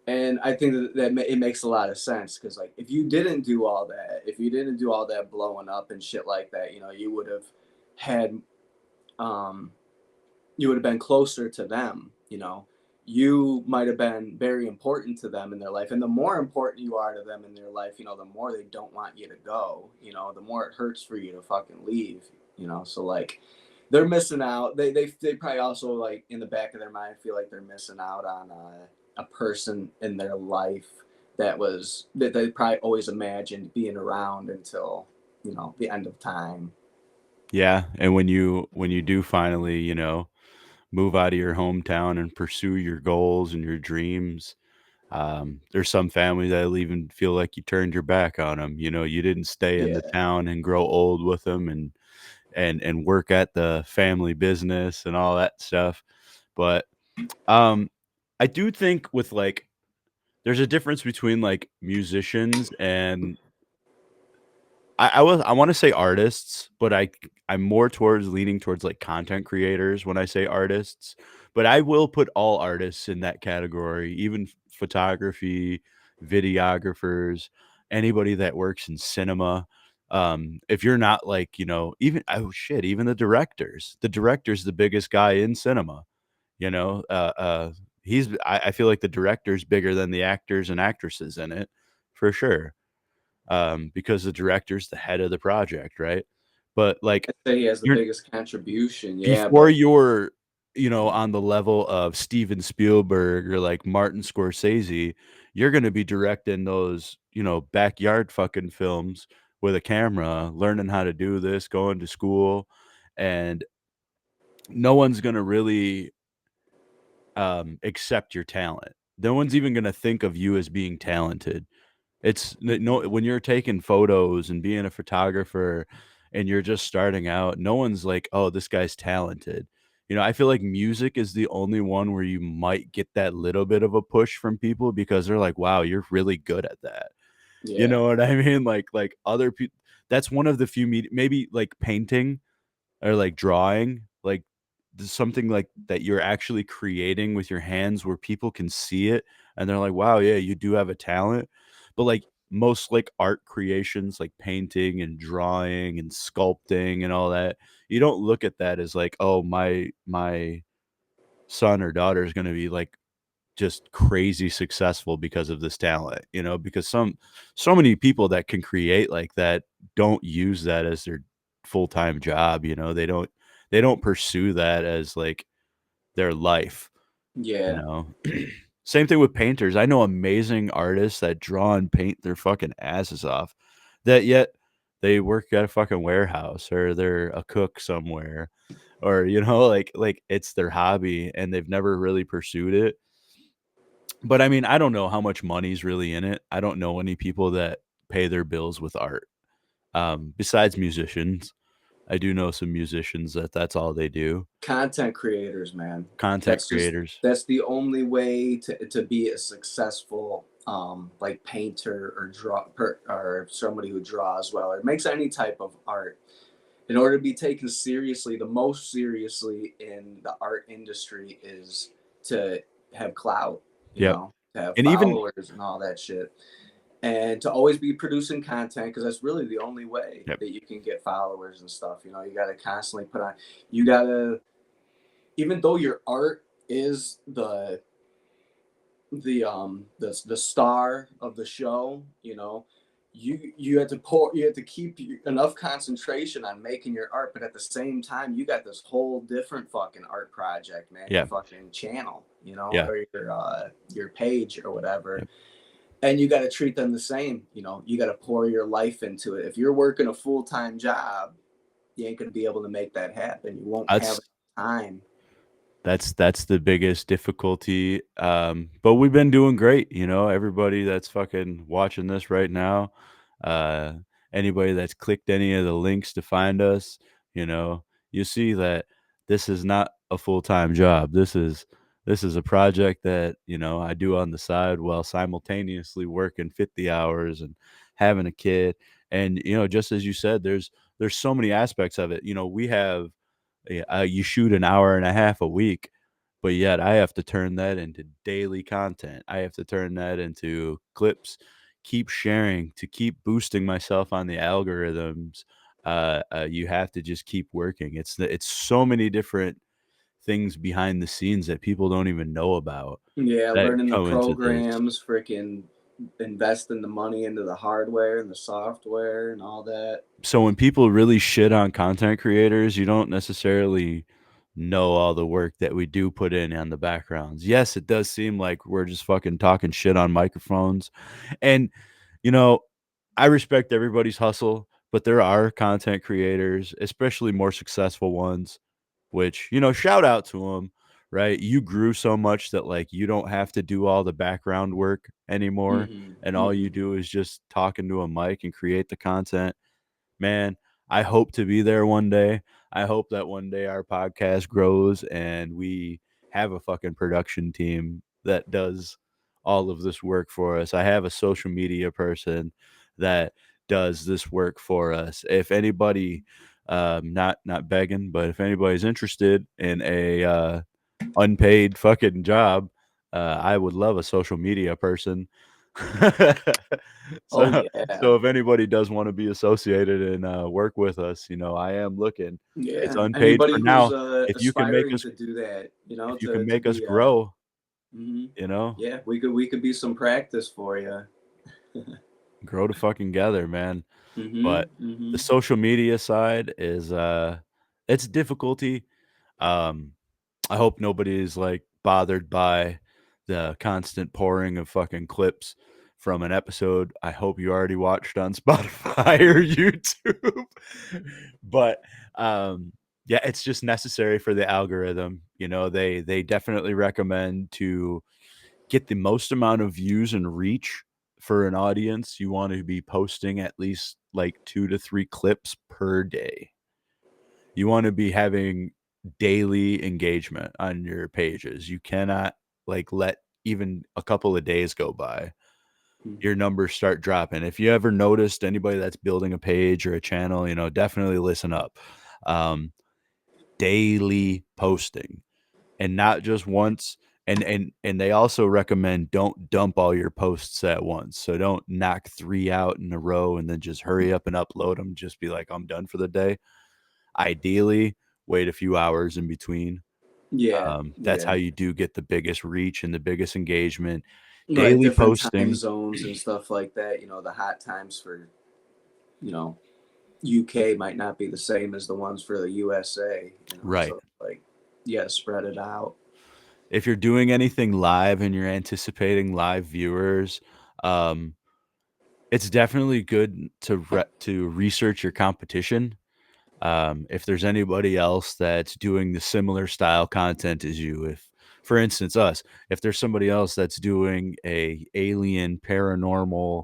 [SPEAKER 3] and I think that it makes a lot of sense because, like, if you didn't do all that blowing up and shit like that, you would have had, um, you would have been closer to them. You might have been very important to them in their life, and the more important you are to them in their life, the more they don't want you to go. The more it hurts for you to fucking leave. So like, they're missing out. They probably also, like, in the back of their mind, feel like they're missing out on a person in their life that they probably always imagined being around until the end of time.
[SPEAKER 2] Yeah, and when you do finally, move out of your hometown and pursue your goals and your dreams, there's some families that'll even feel like you turned your back on them. You didn't stay in the
[SPEAKER 3] Yeah.
[SPEAKER 2] town and grow old with them and work at the family business and all that stuff. But um, I do think with like there's a difference between like musicians and I wanna say artists, but I'm more towards leaning towards, like, content creators when I say artists, but I will put all artists in that category, even photography, videographers, anybody that works in cinema. If you're not like, even oh, shit, even the directors. The director's the biggest guy in cinema, you know? I feel like the director's bigger than the actors and actresses in it, for sure, because the director's the head of the project, right? But like
[SPEAKER 3] I'd say he has the
[SPEAKER 2] you're
[SPEAKER 3] biggest contribution. Yeah,
[SPEAKER 2] before
[SPEAKER 3] but
[SPEAKER 2] you're, on the level of Steven Spielberg or like Martin Scorsese, you're gonna be directing those, backyard fucking films with a camera, learning how to do this, going to school, and no one's gonna really accept your talent. No one's even gonna think of you as being talented. No, when you're taking photos and being a photographer and you're just starting out, no one's like, "Oh, this guy's talented." I feel like music is the only one where you might get that little bit of a push from people because they're like, "Wow, you're really good at that." You
[SPEAKER 3] yeah,
[SPEAKER 2] know what I mean? Like other people that's one of the few maybe like painting or like drawing, like something like that you're actually creating with your hands where people can see it and they're like, "Wow, yeah, you do have a talent." But like most like art creations like painting and drawing and sculpting and all that, you don't look at that as like, "Oh, my son or daughter is going to be like just crazy successful because of this talent," because so many people that can create like that don't use that as their full-time job, they don't pursue that as like their life, you
[SPEAKER 3] yeah,
[SPEAKER 2] know. Same thing with painters. I know amazing artists that draw and paint their fucking asses off, that yet they work at a fucking warehouse or they're a cook somewhere or like it's their hobby and they've never really pursued it. But I mean, I don't know how much money's really in it. I don't know any people that pay their bills with art. Besides musicians, I do know some musicians that that's all they do.
[SPEAKER 3] content creators, man.
[SPEAKER 2] Content
[SPEAKER 3] That's just
[SPEAKER 2] creators.
[SPEAKER 3] that's the only way to be a successful, like, painter or or somebody who draws well or makes any type of art. In order to be taken seriously, the most seriously in the art industry is to have clout,
[SPEAKER 2] Yep.
[SPEAKER 3] to have
[SPEAKER 2] And even
[SPEAKER 3] followers and all that shit. And to always be producing content because that's really the only way
[SPEAKER 2] yep.
[SPEAKER 3] that you can get followers and stuff. You got to constantly put on, you got to, even though your art is the star of the show, you have to keep enough concentration on making your art, but at the same time you got this whole different fucking art project, man, your
[SPEAKER 2] Yeah.
[SPEAKER 3] fucking channel,
[SPEAKER 2] Yeah.
[SPEAKER 3] or your page or whatever,
[SPEAKER 2] Yep.
[SPEAKER 3] and you got to treat them the same. You got to pour your life into it. If you're working a full-time job, you ain't going to be able to make that happen. You won't have
[SPEAKER 2] That's
[SPEAKER 3] time.
[SPEAKER 2] That's the biggest difficulty. But we've been doing great, everybody that's fucking watching this right now, uh, anybody that's clicked any of the links to find us, you know, you see that this is not a full-time job. This is a project that, I do on the side while simultaneously working 50 hours and having a kid. And, just as you said, there's so many aspects of it. We have you shoot an hour and a half a week, but yet I have to turn that into daily content. I have to turn that into clips, keep sharing to keep boosting myself on the algorithms. You have to just keep working. It's so many different things behind the scenes that people don't even know about
[SPEAKER 3] Yeah,
[SPEAKER 2] that
[SPEAKER 3] learning the
[SPEAKER 2] go into this.
[SPEAKER 3] programs, freaking investing the money into the hardware and the software and all that.
[SPEAKER 2] So when people really shit on content creators, you don't necessarily know all the work that we do put in on the backgrounds. Yes, it does seem like we're just fucking talking shit on microphones. And, you know, I respect everybody's hustle, but there are content creators, especially more successful ones, which, shout out to them, right? You grew so much that like you don't have to do all the background work anymore.
[SPEAKER 3] Hmm.
[SPEAKER 2] And all you
[SPEAKER 3] Hmm.
[SPEAKER 2] do is just talk into a mic and create the content. Man, I hope to be there one day. I hope that one day our podcast grows and we have a fucking production team that does all of this work for us. I have a social media person that does this work for us. If anybody, not begging, but if anybody's interested in a unpaid fucking job, I would love a social media person.
[SPEAKER 3] Oh
[SPEAKER 2] So
[SPEAKER 3] yeah,
[SPEAKER 2] so if anybody does wanna be associated and, work with us, I am looking. It's
[SPEAKER 3] yeah.
[SPEAKER 2] unpaid
[SPEAKER 3] Anybody
[SPEAKER 2] for
[SPEAKER 3] who's
[SPEAKER 2] now. If you can make
[SPEAKER 3] aspiring
[SPEAKER 2] us
[SPEAKER 3] to do that,
[SPEAKER 2] if you can
[SPEAKER 3] to
[SPEAKER 2] make us
[SPEAKER 3] be
[SPEAKER 2] grow,
[SPEAKER 3] hmm
[SPEAKER 2] you know,
[SPEAKER 3] yeah, we could be some practice for you.
[SPEAKER 2] grow to fucking together, man.
[SPEAKER 3] Hmm.
[SPEAKER 2] But the
[SPEAKER 3] Hmm.
[SPEAKER 2] social media side is, it's difficulty. Um, I hope nobody is, like, bothered by the constant pouring of fucking clips from an episode I hope you already watched on Spotify or YouTube. But, um, yeah, it's just necessary for the algorithm, they definitely recommend to get the most amount of views and reach for an audience, you want to be posting at least, like, 2 to 3 clips per day. You wanna be having daily engagement on your pages. You cannot, like, let even a couple of days go by. Your numbers start dropping. If you ever noticed anybody that's building a page or a channel, definitely listen up. Um, Daily posting and not just once, and they also recommend don't dump all your posts at once. So don't knock 3 out in a row and then just hurry up and upload them. Just be like, "I'm done for the day." Ideally, wait a few hours in between.
[SPEAKER 3] Yeah,
[SPEAKER 2] That's how
[SPEAKER 3] yeah.
[SPEAKER 2] you do get the biggest reach and the biggest engagement.
[SPEAKER 3] Right,
[SPEAKER 2] Daily
[SPEAKER 3] different time
[SPEAKER 2] posting.
[SPEAKER 3] zones and stuff like that. The hot times for you know UK might not be the same as the ones for the USA.
[SPEAKER 2] Right.
[SPEAKER 3] So like, yeah, spread it out.
[SPEAKER 2] If you're doing anything live and you're anticipating live viewers, um, it's definitely good to research your competition. If there's anybody else that's doing the similar style content as you, if, for instance, us, if there's somebody else that's doing a alien paranormal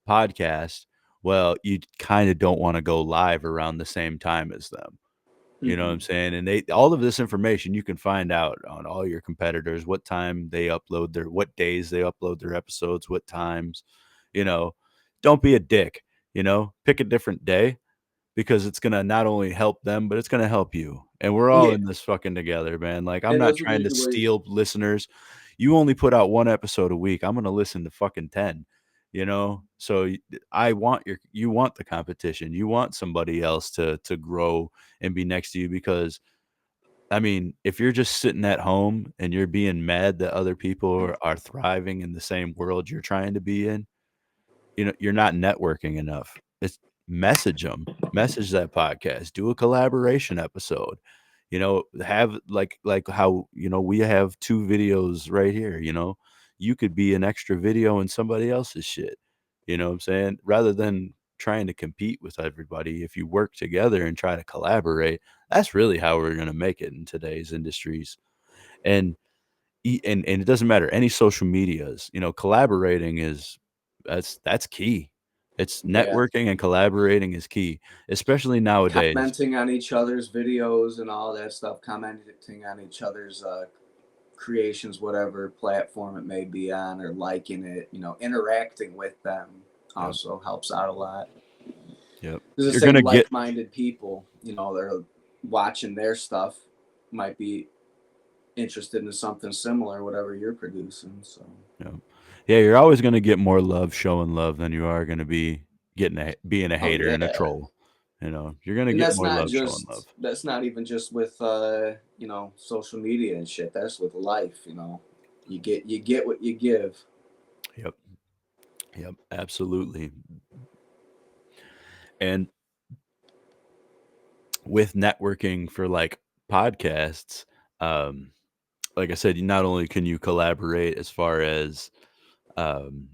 [SPEAKER 2] podcast, well, you kinda don't wanna go live around the same time as them. You know what I'm
[SPEAKER 3] Hmm.
[SPEAKER 2] saying? And they all of this information you can find out on all your competitors, what days they upload their episodes, what times, you know? Don't be a dick, Pick a different day because it's gonna not only help them, but it's gonna help you. And we're all
[SPEAKER 3] Yeah,
[SPEAKER 2] in this fucking together, man. Like, I'm
[SPEAKER 3] and
[SPEAKER 2] not
[SPEAKER 3] those are
[SPEAKER 2] trying to
[SPEAKER 3] the ways.
[SPEAKER 2] steal listeners. You only put out 1 episode a week. I'm gonna listen to fucking 10, you know? So you want the competition. You want somebody else to grow and be next to you because I mean, if you're just sitting at home and you're being mad that other people are thriving in the same world you're trying to be in, you're not networking enough. It's message them, message that podcast, do a collaboration episode, have like how, we have 2 videos right here, you could be an extra video in somebody else's shit. You know what I'm saying? Rather than trying to compete with everybody, if you work together and try to collaborate, that's really how we're gonna make it in today's industries. And and it doesn't matter any social medias, collaborating is that's key. It's
[SPEAKER 3] Yeah.
[SPEAKER 2] networking and collaborating is key, especially nowadays.
[SPEAKER 3] Commenting on each other's videos and all that stuff, commenting on each other's creations, whatever platform it may be on, or liking it, interacting with them
[SPEAKER 2] Yep.
[SPEAKER 3] also helps out a lot.
[SPEAKER 2] Yep.
[SPEAKER 3] There's the
[SPEAKER 2] You're
[SPEAKER 3] same
[SPEAKER 2] gonna get
[SPEAKER 3] like-minded people, they're watching their stuff, might be interested in something similar, whatever you're producing. So,
[SPEAKER 2] Yep. Yeah, you're always gonna get more love showing love than you are gonna be being a
[SPEAKER 3] oh
[SPEAKER 2] hater and a
[SPEAKER 3] yeah,
[SPEAKER 2] troll. You're gonna
[SPEAKER 3] and
[SPEAKER 2] get more love showing love.
[SPEAKER 3] that's not even just with social media and shit. That's with life. You get what you give.
[SPEAKER 2] Yep. Yep. Absolutely. And with networking for like podcasts, um, like I said, not only can you collaborate as far as um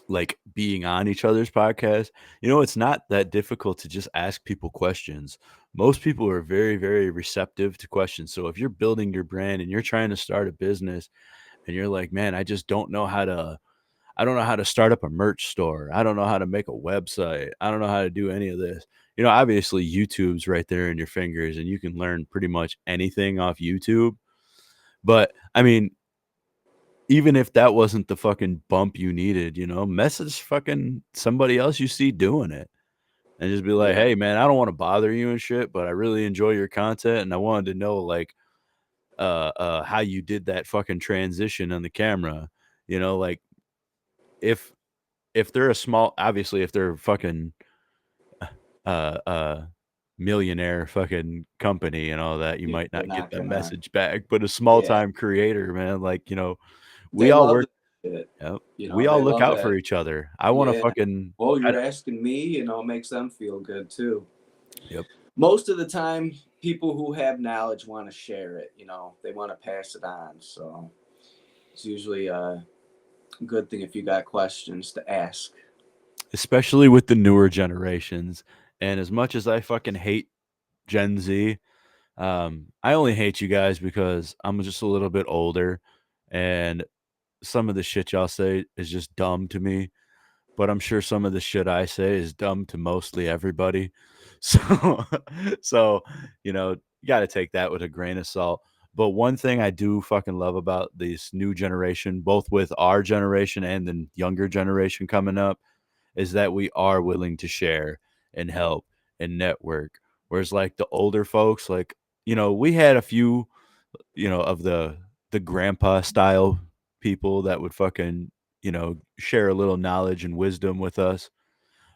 [SPEAKER 2] like being on each other's podcast, it's not that difficult to just ask people questions. Most people are very, very receptive to questions. So if you're building your brand and you're trying to start a business and you're like, man, I don't know how to start up a merch store. I don't know how to make a website. I don't know how to do any of this. Obviously YouTube's right there in your fingers and you can learn pretty much anything off YouTube. But I mean, even if that wasn't the fucking bump you needed, message fucking somebody else you see doing it and just be like,
[SPEAKER 3] Yeah.
[SPEAKER 2] "Hey man, I don't want to bother you and shit, but I really enjoy your content and I wanted to know like how you did that fucking transition on the camera." Like if they're a small obviously if they're fucking uh uh millionaire fucking company and all that, you
[SPEAKER 3] Yeah,
[SPEAKER 2] might
[SPEAKER 3] they're
[SPEAKER 2] not get
[SPEAKER 3] not
[SPEAKER 2] that
[SPEAKER 3] gonna.
[SPEAKER 2] message back, but a small
[SPEAKER 3] Yeah,
[SPEAKER 2] time creator, man, like, we
[SPEAKER 3] they
[SPEAKER 2] all
[SPEAKER 3] love
[SPEAKER 2] work.
[SPEAKER 3] that shit.
[SPEAKER 2] Yep. We all
[SPEAKER 3] They
[SPEAKER 2] look
[SPEAKER 3] love
[SPEAKER 2] out for
[SPEAKER 3] that.
[SPEAKER 2] each other. I wanna
[SPEAKER 3] Yeah.
[SPEAKER 2] fucking
[SPEAKER 3] Well,
[SPEAKER 2] I
[SPEAKER 3] you're
[SPEAKER 2] d
[SPEAKER 3] asking me. It makes them feel good too.
[SPEAKER 2] Yep.
[SPEAKER 3] Most of the time, people who have knowledge want to share it. They want to pass it on. So it's usually a good thing if you got questions to ask.
[SPEAKER 2] Especially with the newer generations, and as much as I fucking hate Gen Z, I only hate you guys because I'm just a little bit older, and some of the shit y'all say is just dumb to me, but I'm sure some of the shit I say is dumb to mostly everybody. So so, you gotta take that with a grain of salt. But one thing I do fucking love about this new generation, both with our generation and the younger generation coming up, is that we are willing to share and help and network. Whereas like the older folks, like, we had a few, of the grandpa style people that would fucking, share a little knowledge and wisdom with us.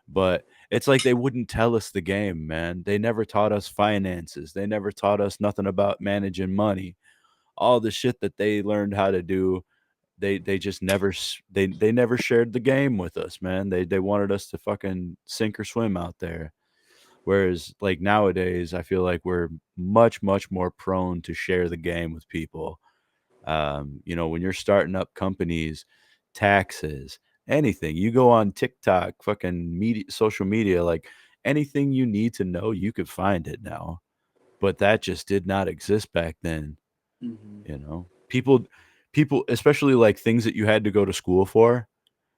[SPEAKER 2] But it's like they wouldn't tell us the game, man. They never taught us finances. They never taught us nothing about managing money. All the shit that they learned how to do, they just they never shared the game with us, man. They wanted us to fucking sink or swim out there. Whereas like nowadays, I feel like we're much, much more prone to share the game with people. When you're starting up companies, taxes, anything, you go on TikTok, fucking media, social media, like anything you need to know, you could find it now. But that just did not exist back then.
[SPEAKER 3] Mm-hmm.
[SPEAKER 2] People, especially like things that you had to go to school for.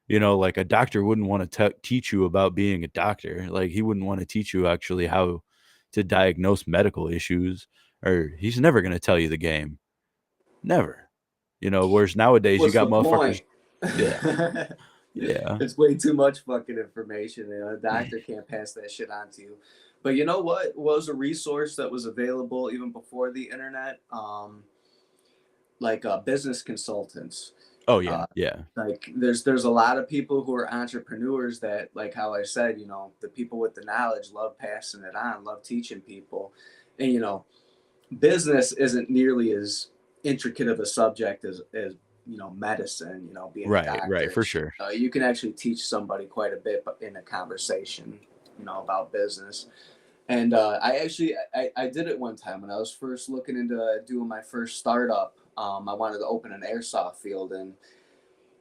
[SPEAKER 2] Like a doctor wouldn't want to teach you about being a doctor. Like he wouldn't want to teach you actually how to diagnose medical issues, or he's never going to tell you the game. Never. Whereas nowadays you
[SPEAKER 3] What's
[SPEAKER 2] got
[SPEAKER 3] the
[SPEAKER 2] motherfuckers.
[SPEAKER 3] point?
[SPEAKER 2] Yeah, yeah.
[SPEAKER 3] It's way too much fucking information. A doctor can't pass that shit on to you. But you know what was a resource that was available even before the internet? Like business consultants.
[SPEAKER 2] Oh yeah,
[SPEAKER 3] Uh,
[SPEAKER 2] yeah.
[SPEAKER 3] like there's a lot of people who are entrepreneurs that, like how I said, the people with the knowledge love passing it on, love teaching people, and business isn't nearly as intricate of a subject as medicine, being a
[SPEAKER 2] Right,
[SPEAKER 3] doctor
[SPEAKER 2] right,
[SPEAKER 3] and
[SPEAKER 2] for
[SPEAKER 3] shit.
[SPEAKER 2] sure.
[SPEAKER 3] You can actually teach somebody quite a bit in a conversation, about business. And I did it one time when I was first looking into doing my first startup. I wanted to open an airsoft field, and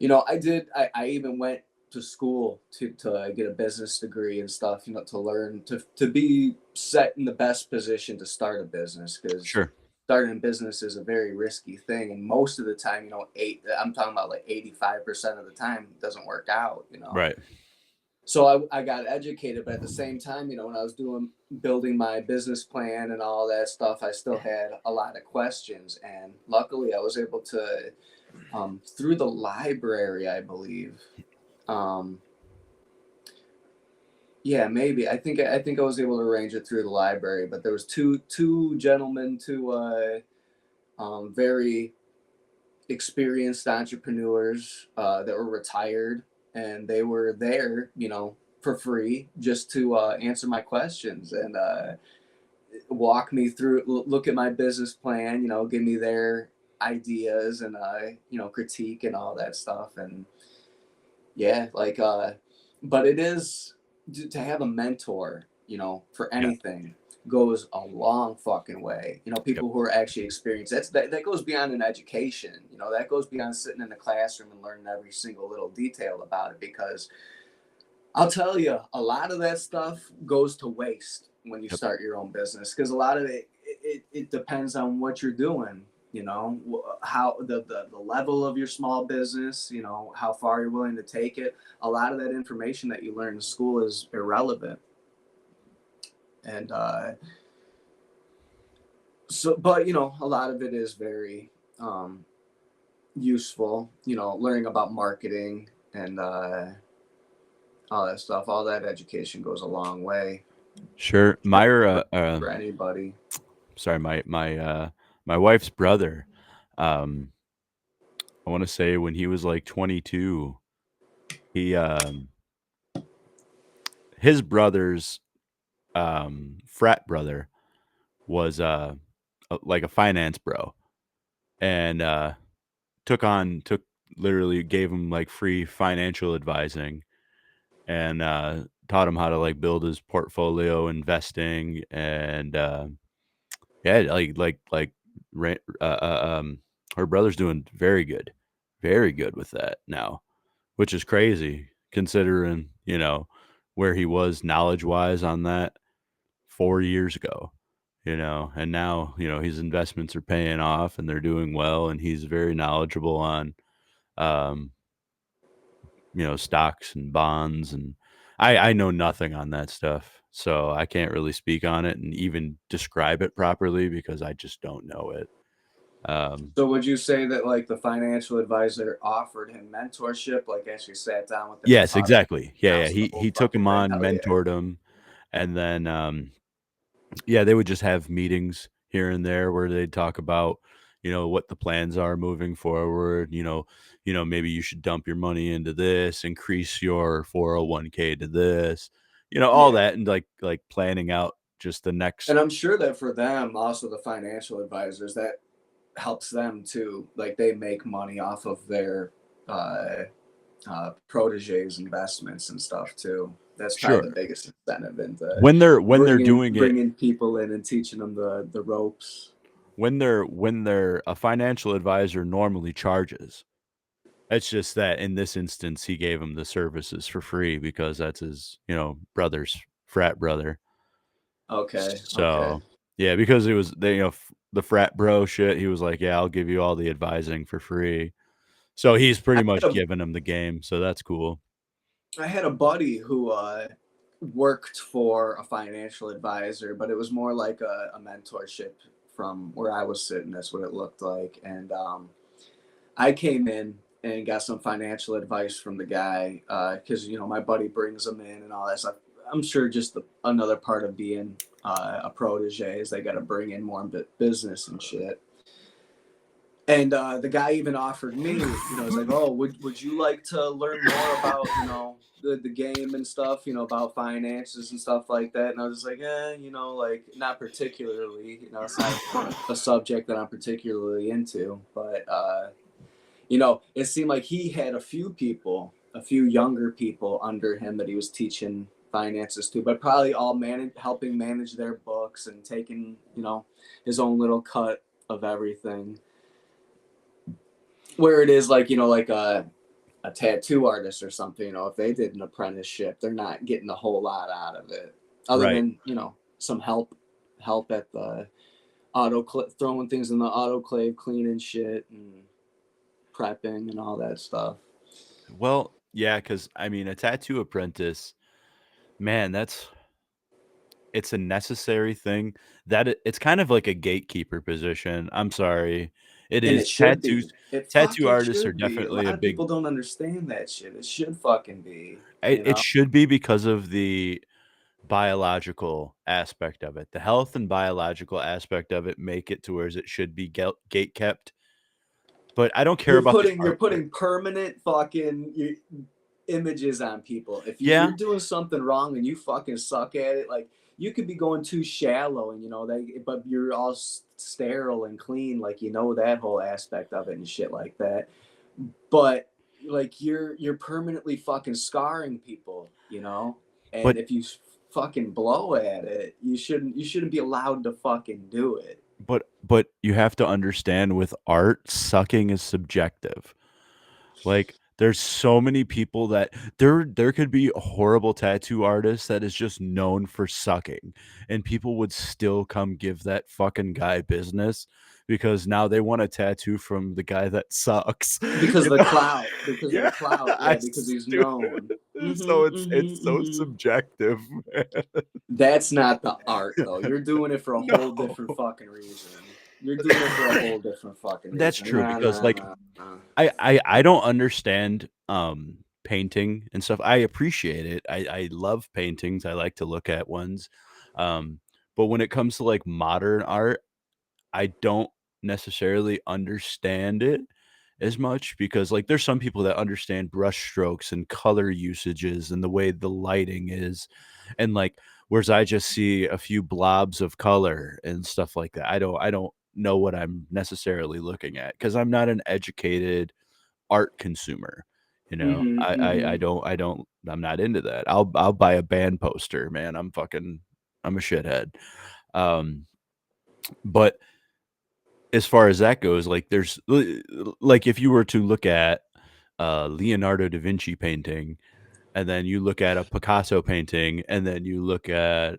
[SPEAKER 3] I even went to school to get a business degree and stuff, to learn to be set in the best position to start a business, because
[SPEAKER 2] Sure.
[SPEAKER 3] starting a business is a very risky thing, and most of the time, I'm talking about like 85% of the time, it doesn't work out.
[SPEAKER 2] Right.
[SPEAKER 3] So I got educated, but at the same time, when I was building my business plan and all that stuff, I still had a lot of questions. And luckily I was able to, through the library, I believe, yeah, maybe. I think I was able to arrange it through the library, but there was two gentlemen, very experienced entrepreneurs that were retired, and they were there, for free, just to answer my questions and walk me through, look at my business plan, give me their ideas and critique and all that stuff. And yeah, like but it is to have a mentor, for
[SPEAKER 2] Yeah.
[SPEAKER 3] anything goes a long fucking way.
[SPEAKER 2] Yep.
[SPEAKER 3] People who are actually experienced. That goes beyond an education. That goes beyond sitting in the classroom and learning every single little detail about it. Because I'll tell you, a lot of that stuff goes to waste when you
[SPEAKER 2] Yep.
[SPEAKER 3] start your own business, because a lot of it depends on what you're doing. How the level of your small business, how far you're willing to take it. A lot of that information that you learn in school is irrelevant. And but a lot of it is very useful, learning about marketing and all that stuff. All that education goes a long way
[SPEAKER 2] Sure.
[SPEAKER 3] for anybody.
[SPEAKER 2] Sorry, my wife's brother, um, I want to say when he was like 22, he his brother's frat brother was like a finance bro, and took literally gave him like free financial advising, and taught him how to like build his portfolio investing, and yeah, ra- uh, uh, um her brother's doing very good with that now, which is crazy considering, where he was knowledge wise on that 4 years ago, and now, his investments are paying off and they're doing well, and he's very knowledgeable on, um, stocks and bonds. And I know nothing on that stuff. So I can't really speak on it and even describe it properly because I just don't know it.
[SPEAKER 3] So would you say that like the financial advisor offered him mentorship, like actually sat down with him and
[SPEAKER 2] Yes,
[SPEAKER 3] taught him
[SPEAKER 2] exactly. Yeah, yeah.
[SPEAKER 3] announced the
[SPEAKER 2] He
[SPEAKER 3] whole
[SPEAKER 2] took
[SPEAKER 3] fucking
[SPEAKER 2] him
[SPEAKER 3] thing?
[SPEAKER 2] on,
[SPEAKER 3] Hell yeah.
[SPEAKER 2] mentored him, and then yeah, they would just have meetings here and there where they'd talk about, what the plans are moving forward. Maybe you should dump your money into this, increase your 401k to this, all
[SPEAKER 3] Yeah.
[SPEAKER 2] that, and like planning out just the next.
[SPEAKER 3] And I'm sure that for them, also the financial advisors, that helps them too. Like they make money off of their proteges investments and stuff too. That's probably the
[SPEAKER 2] Sure.
[SPEAKER 3] biggest incentive into
[SPEAKER 2] When they're
[SPEAKER 3] bringing
[SPEAKER 2] doing it,
[SPEAKER 3] bringing people in and teaching them the ropes.
[SPEAKER 2] when they're a financial advisor normally charges. It's just that in this instance, he gave him the services for free because that's his, brother's frat brother.
[SPEAKER 3] Okay, okay.
[SPEAKER 2] So yeah, because it was the frat bro shit. He was like, "Yeah, I'll give you all the advising for free." So he's
[SPEAKER 3] I
[SPEAKER 2] pretty
[SPEAKER 3] had
[SPEAKER 2] much
[SPEAKER 3] a
[SPEAKER 2] giving him the game. So that's cool.
[SPEAKER 3] I had a buddy who worked for a financial advisor, but it was more like a mentorship from where I was sitting. That's what it looked like. And I came in and got some financial advice from the guy because my buddy brings them in and all that stuff. I'm sure just another part of being a protege is they got to bring in more business and shit. And the guy even offered me, he's like, "Oh, would you like to learn more about, the game and stuff, about finances and stuff like that?" And I was just like, like not particularly, it's not a subject that I'm particularly into. But it seemed like he had a few younger people under him that he was teaching finances to, but probably all helping manage their books and taking, his own little cut of everything. Where it is like like a tattoo artist or something, if they did an apprenticeship, they're not getting a whole lot out of it other
[SPEAKER 2] Right.
[SPEAKER 3] than some help at the throwing things in the autoclave, cleaning shit and prepping and all that stuff.
[SPEAKER 2] Well, yeah, because I mean, a tattoo apprentice, man, it's a necessary thing. It's kind of like a gatekeeper position. I'm sorry, it
[SPEAKER 3] And it
[SPEAKER 2] is.
[SPEAKER 3] should be. It
[SPEAKER 2] Tattoo
[SPEAKER 3] fucking
[SPEAKER 2] artists are
[SPEAKER 3] should be. A
[SPEAKER 2] definitely
[SPEAKER 3] lot
[SPEAKER 2] a
[SPEAKER 3] of
[SPEAKER 2] big.
[SPEAKER 3] people don't understand that shit. It should fucking be.
[SPEAKER 2] It should be because of the biological aspect of it. The health and biological aspect of it make it to where it should be gate kept. But I don't care about the
[SPEAKER 3] You're
[SPEAKER 2] artwork.
[SPEAKER 3] putting permanent fucking images on people. If
[SPEAKER 2] Yeah,
[SPEAKER 3] you're doing something wrong and you fucking suck at it, like you could be going too shallow and but you're all sterile and clean, like that whole aspect of it and shit like that. But like you're permanently fucking scarring people. And
[SPEAKER 2] but
[SPEAKER 3] if you fucking blow at it, you shouldn't be allowed to fucking do it.
[SPEAKER 2] but you have to understand with art, sucking is subjective. Like there's so many people that there could be a horrible tattoo artist that is just known for sucking, and people would still come give that fucking guy business because now they want a tattoo from the guy that sucks.
[SPEAKER 3] Because
[SPEAKER 2] You
[SPEAKER 3] the
[SPEAKER 2] know?
[SPEAKER 3] clout, because of the
[SPEAKER 2] Yeah,
[SPEAKER 3] clout,
[SPEAKER 2] I
[SPEAKER 3] yeah, because he's
[SPEAKER 2] do.
[SPEAKER 3] known.
[SPEAKER 2] So it's so
[SPEAKER 3] Hmm.
[SPEAKER 2] subjective, man.
[SPEAKER 3] That's not the art, though. You're doing it for a whole
[SPEAKER 2] No.
[SPEAKER 3] different fucking reason. You're doing it for a whole different fucking
[SPEAKER 2] That's
[SPEAKER 3] reason.
[SPEAKER 2] true
[SPEAKER 3] Nah,
[SPEAKER 2] because
[SPEAKER 3] nah,
[SPEAKER 2] like
[SPEAKER 3] nah, nah.
[SPEAKER 2] I don't understand painting and stuff. I appreciate it. I love paintings. I like to look at ones. Um, but when it comes to like modern art, I don't necessarily understand it as much because like there's some people that understand brush strokes and color usages and the way the lighting is and like whereas I just see a few blobs of color and stuff like that. I don't know what I'm necessarily looking at because I'm not an educated art consumer. You know,
[SPEAKER 3] Hmm, hmm.
[SPEAKER 2] I'm not into that. I'll buy a band poster, man. I'm a shithead. Um, but as far as that goes, like like if you were to look at Leonardo da Vinci painting, and then you look at a Picasso painting, and then you look at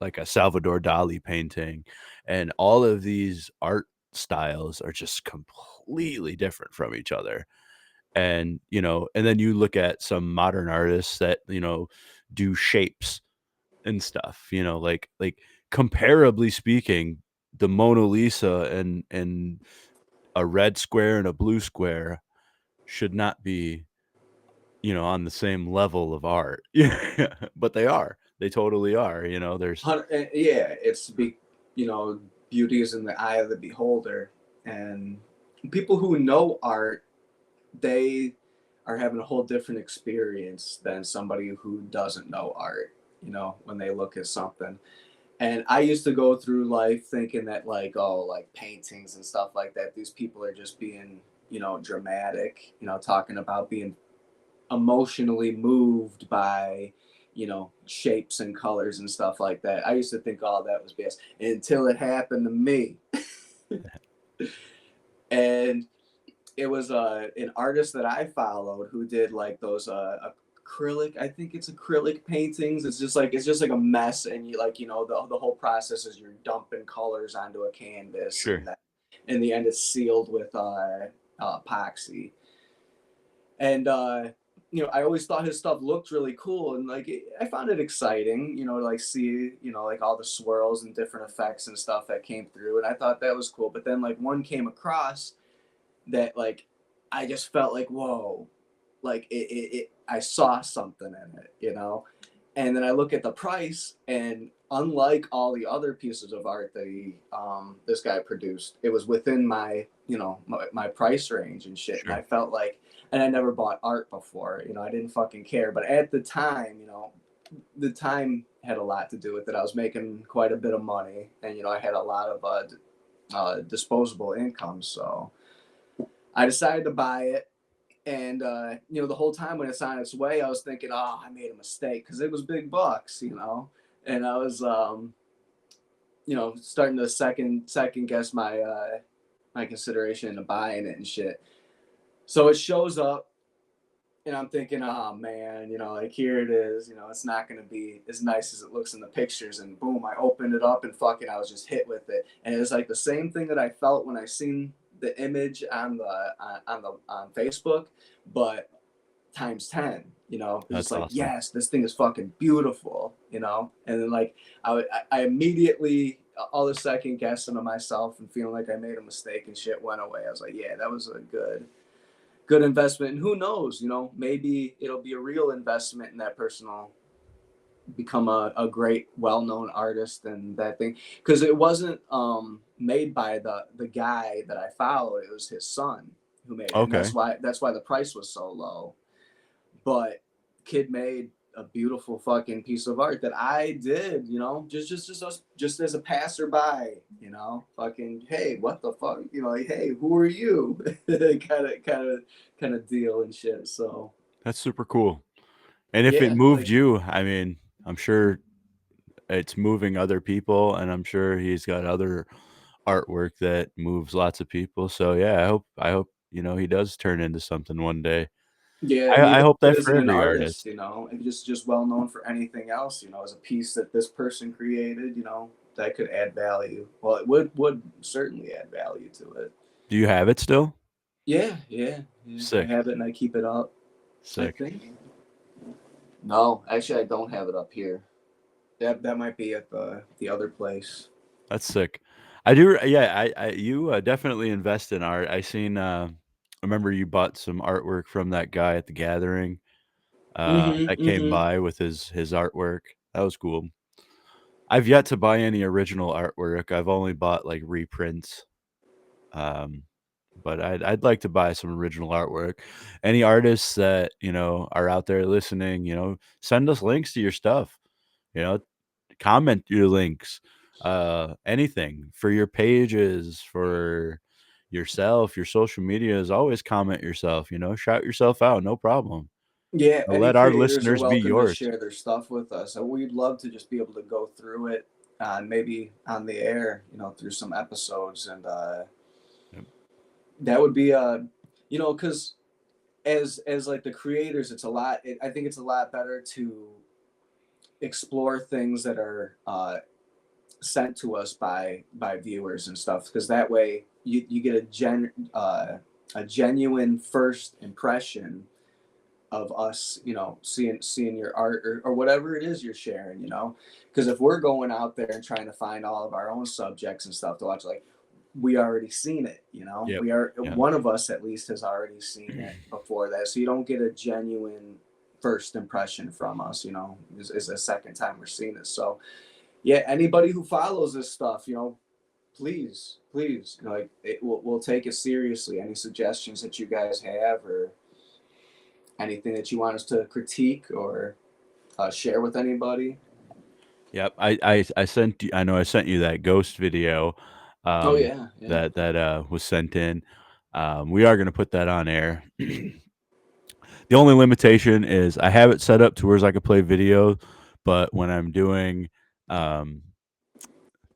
[SPEAKER 2] like a Salvador Dali painting, and all of these art styles are just completely different from each other. And and then you look at some modern artists that do shapes and stuff, like comparably speaking, the Mona Lisa and a red square and a blue square should not be, on the same level of art. Yeah, but they are. They totally are. There's
[SPEAKER 3] Yeah, you know, beauty is in the eye of the beholder, and people who know art, they are having a whole different experience than somebody who doesn't know art. When they look at something. And I used to go through life thinking that, like, oh, like paintings and stuff like that, these people are just being, dramatic, talking about being emotionally moved by, shapes and colors and stuff like that. I used to think all that was BS until it happened to me. And it was an artist that I followed who did like those acrylic. I think it's acrylic paintings. It's just like a mess, and the whole process is you're dumping colors onto a canvas, and
[SPEAKER 2] sure.
[SPEAKER 3] then in the end it's sealed with epoxy. And I always thought his stuff looked really cool, and like I found it exciting, to like see like all the swirls and different effects and stuff that came through, and I thought that was cool. But then like one came across that like I just felt like whoa, like I saw something in it. And then I look at the price, and unlike all the other pieces of art that this guy produced, it was within my price range and shit. And I
[SPEAKER 2] Sure.
[SPEAKER 3] felt like, and I never bought art before, I didn't fucking care. But at the time, the time had a lot to do with it. I was making quite a bit of money, and I had a lot of disposable income, so I decided to buy it. And the whole time when it's on its way, I was thinking, oh, I made a mistake because it was big bucks. And I was starting to second guess my consideration into buying it and shit. So it shows up, And I'm thinking, oh man, like here it is. It's not gonna be as nice as it looks in the pictures. And boom, I opened it up and fucking, I was just hit with it. And it was like the same thing that I felt when I seen the image on Facebook, but times 10. It's just
[SPEAKER 2] That's
[SPEAKER 3] like,
[SPEAKER 2] awesome.
[SPEAKER 3] yes, this thing is fucking beautiful. And then like I immediately, all the second guessing of myself and feeling like I made a mistake and shit went away. I was like, yeah, that was a good investment. And who knows, maybe it'll be a real investment, and that person will become a great well-known artist and that thing, because it wasn't made by the guy that I follow. It was his son who made it, and
[SPEAKER 2] Okay.
[SPEAKER 3] that's why the price was so low. But kid made a beautiful fucking piece of art that I did, just as a passerby, fucking, hey, what the fuck, like, hey, who are you, kind of deal and shit. So
[SPEAKER 2] That's super cool. And if it
[SPEAKER 3] yeah,
[SPEAKER 2] moved
[SPEAKER 3] like,
[SPEAKER 2] you, I mean, I'm sure it's moving other people, and I'm sure he's got other artwork that moves lots of people. So yeah, I hope he does turn into something one day.
[SPEAKER 3] yeah,
[SPEAKER 2] I
[SPEAKER 3] and
[SPEAKER 2] I
[SPEAKER 3] even
[SPEAKER 2] hope
[SPEAKER 3] if it
[SPEAKER 2] that for
[SPEAKER 3] isn't an
[SPEAKER 2] every
[SPEAKER 3] artist,
[SPEAKER 2] artist.
[SPEAKER 3] and just well known for anything else, as a piece that this person created, that could add value. Well, it would certainly add value to it.
[SPEAKER 2] Do you have it still?
[SPEAKER 3] Yeah, yeah, yeah. I
[SPEAKER 2] Sick.
[SPEAKER 3] have it and I keep it up, I
[SPEAKER 2] Sick.
[SPEAKER 3] think. No, actually, I don't have it up here. That might be at the other place.
[SPEAKER 2] That's sick. I do. Yeah, you definitely invest in art. I seen. I remember you bought some artwork from that guy at the gathering.
[SPEAKER 3] Mm-hmm.
[SPEAKER 2] That came
[SPEAKER 3] Mm-hmm.
[SPEAKER 2] by with his artwork. That was cool. I've yet to buy any original artwork. I've only bought like reprints. Um, but I'd like to buy some original artwork. Any artists that are out there listening, send us links to your stuff. You know, comment your links, anything for your pages, for yourself, your social medias. Always comment yourself. Shout yourself out. No problem.
[SPEAKER 3] Yeah, any
[SPEAKER 2] Let our
[SPEAKER 3] creators are
[SPEAKER 2] listeners be
[SPEAKER 3] welcome to
[SPEAKER 2] yours.
[SPEAKER 3] share their stuff with us. And we'd love to just be able to go through it, maybe on the air, through some episodes. And
[SPEAKER 2] Yep.
[SPEAKER 3] that would be, because as like the creators, I think it's a lot better to explore things that are sent to us by viewers and stuff, because that way you get a genuine first impression of us, seeing your art, or whatever it is you're sharing, because if we're going out there and trying to find all of our own subjects and stuff to watch, like, we already seen it,
[SPEAKER 2] Yep.
[SPEAKER 3] we are,
[SPEAKER 2] Yep.
[SPEAKER 3] one of us at least has already seen it before that, so you don't get a genuine first impression from us, is the second time we're seeing it. So yeah, anybody who follows this stuff, please, like, we'll take it seriously. Any suggestions that you guys have, or anything that you want us to critique or share with anybody.
[SPEAKER 2] Yep. I sent you. I know I sent you that ghost video.
[SPEAKER 3] Oh
[SPEAKER 2] Um,
[SPEAKER 3] yeah, yeah.
[SPEAKER 2] that was sent in. We are gonna put that on air. The only limitation is I have it set up to where I could play video, but when I'm doing, um,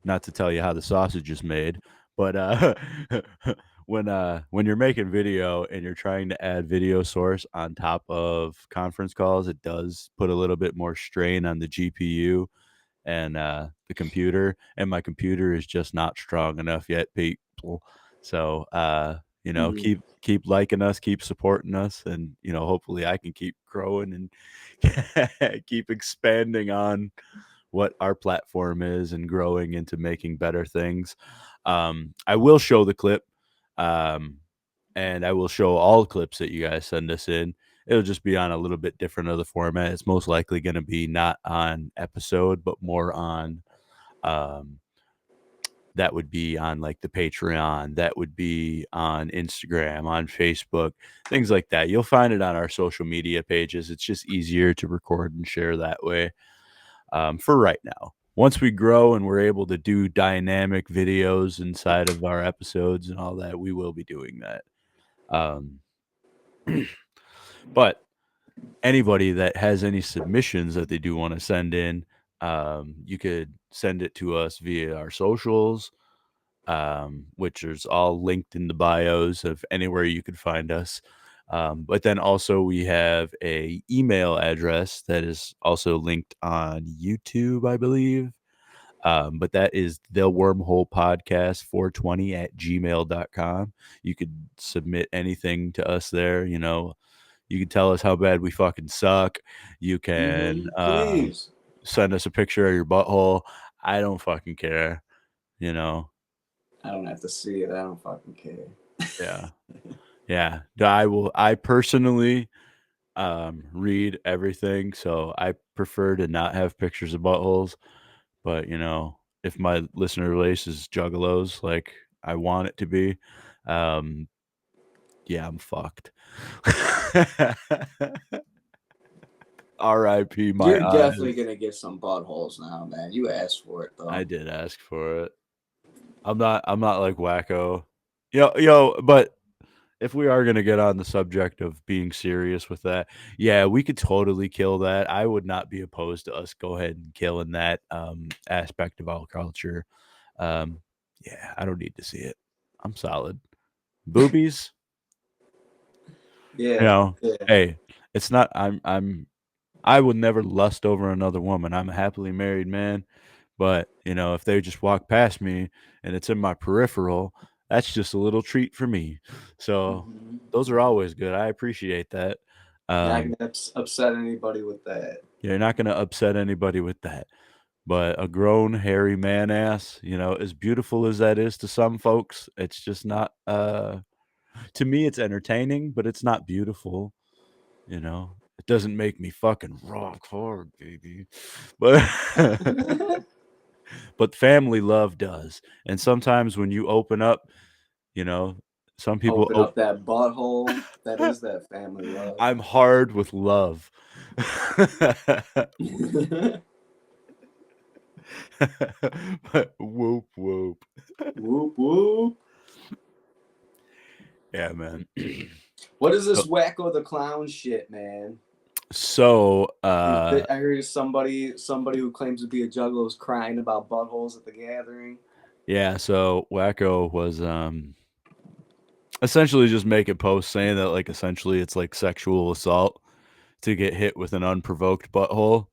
[SPEAKER 2] not to tell you how the sausage is made, but when you're making video and you're trying to add video source on top of conference calls, it does put a little bit more strain on the GPU and the computer, and my computer is just not strong enough yet, people. So
[SPEAKER 3] Mm-hmm.
[SPEAKER 2] keep liking us, keep supporting us, and hopefully I can keep growing and keep expanding on what our platform is and growing into making better things. I will show the clip, um, and I will show all clips that you guys send us in. It'll just be on a little bit different of the format. It's most likely going to be not on episode, but more on um, that would be on like the Patreon, that would be on Instagram, on Facebook, things like that. You'll find it on our social media pages. It's just easier to record and share that way, for right now. Once we grow and we're able to do dynamic videos inside of our episodes and all that, we will be doing that. Um, but anybody that has any submissions that they do want to send in, you could send it to us via our socials, which is all linked in the bios of anywhere you could find us. But then also we have a email address that is also linked on YouTube, I believe. But that is the Wormhole Podcast 420 at gmail.com. You could submit anything to us there. You know, you can tell us how bad we fucking suck. You can
[SPEAKER 3] Please.
[SPEAKER 2] send us a picture of your butthole. I don't fucking care. You know,
[SPEAKER 3] I don't have to see it. I don't fucking care.
[SPEAKER 2] yeah. Yeah. I personally read everything, so I prefer to not have pictures of buttholes. But you know, if my listener base is juggalos like I want it to be, um, yeah, I'm fucked. R.I.P. my
[SPEAKER 3] You're definitely
[SPEAKER 2] eyes.
[SPEAKER 3] gonna get some buttholes now, man. You asked for it though.
[SPEAKER 2] I did ask for it. I'm not like wacko. But if we are gonna get on the subject of being serious with that, yeah, we could totally kill that. I would not be opposed to us go ahead and killing that aspect of our culture. Um, yeah, I don't need to see it. I'm solid. Boobies, you
[SPEAKER 3] Yeah,
[SPEAKER 2] know,
[SPEAKER 3] yeah.
[SPEAKER 2] hey, it's not I would never lust over another woman. I'm a happily married man, but you know, if they just walk past me and it's in my peripheral, that's just a little treat for me. So
[SPEAKER 3] Mm-hmm.
[SPEAKER 2] those are always good. I appreciate that.
[SPEAKER 3] Not
[SPEAKER 2] Um,
[SPEAKER 3] gonna upset anybody with that.
[SPEAKER 2] you're not going to upset anybody with that. But a grown hairy man ass, you know, as beautiful as that is to some folks, it's just not to me it's entertaining, but it's not beautiful, you know. It doesn't make me fucking rock hard, baby. But but family love does. And sometimes when you open up, you know, some people
[SPEAKER 3] Open up that butthole. That is that family love.
[SPEAKER 2] I'm hard with love. But whoop whoop.
[SPEAKER 3] Whoop whoop.
[SPEAKER 2] Yeah, man.
[SPEAKER 3] What is
[SPEAKER 2] So,
[SPEAKER 3] this Wacko the Clown shit, man?
[SPEAKER 2] so
[SPEAKER 3] I heard somebody who claims to be a juggalo is crying about buttholes at the gathering.
[SPEAKER 2] yeah, so Wacko was essentially just making posts saying that like essentially it's like sexual assault to get hit with an unprovoked butthole.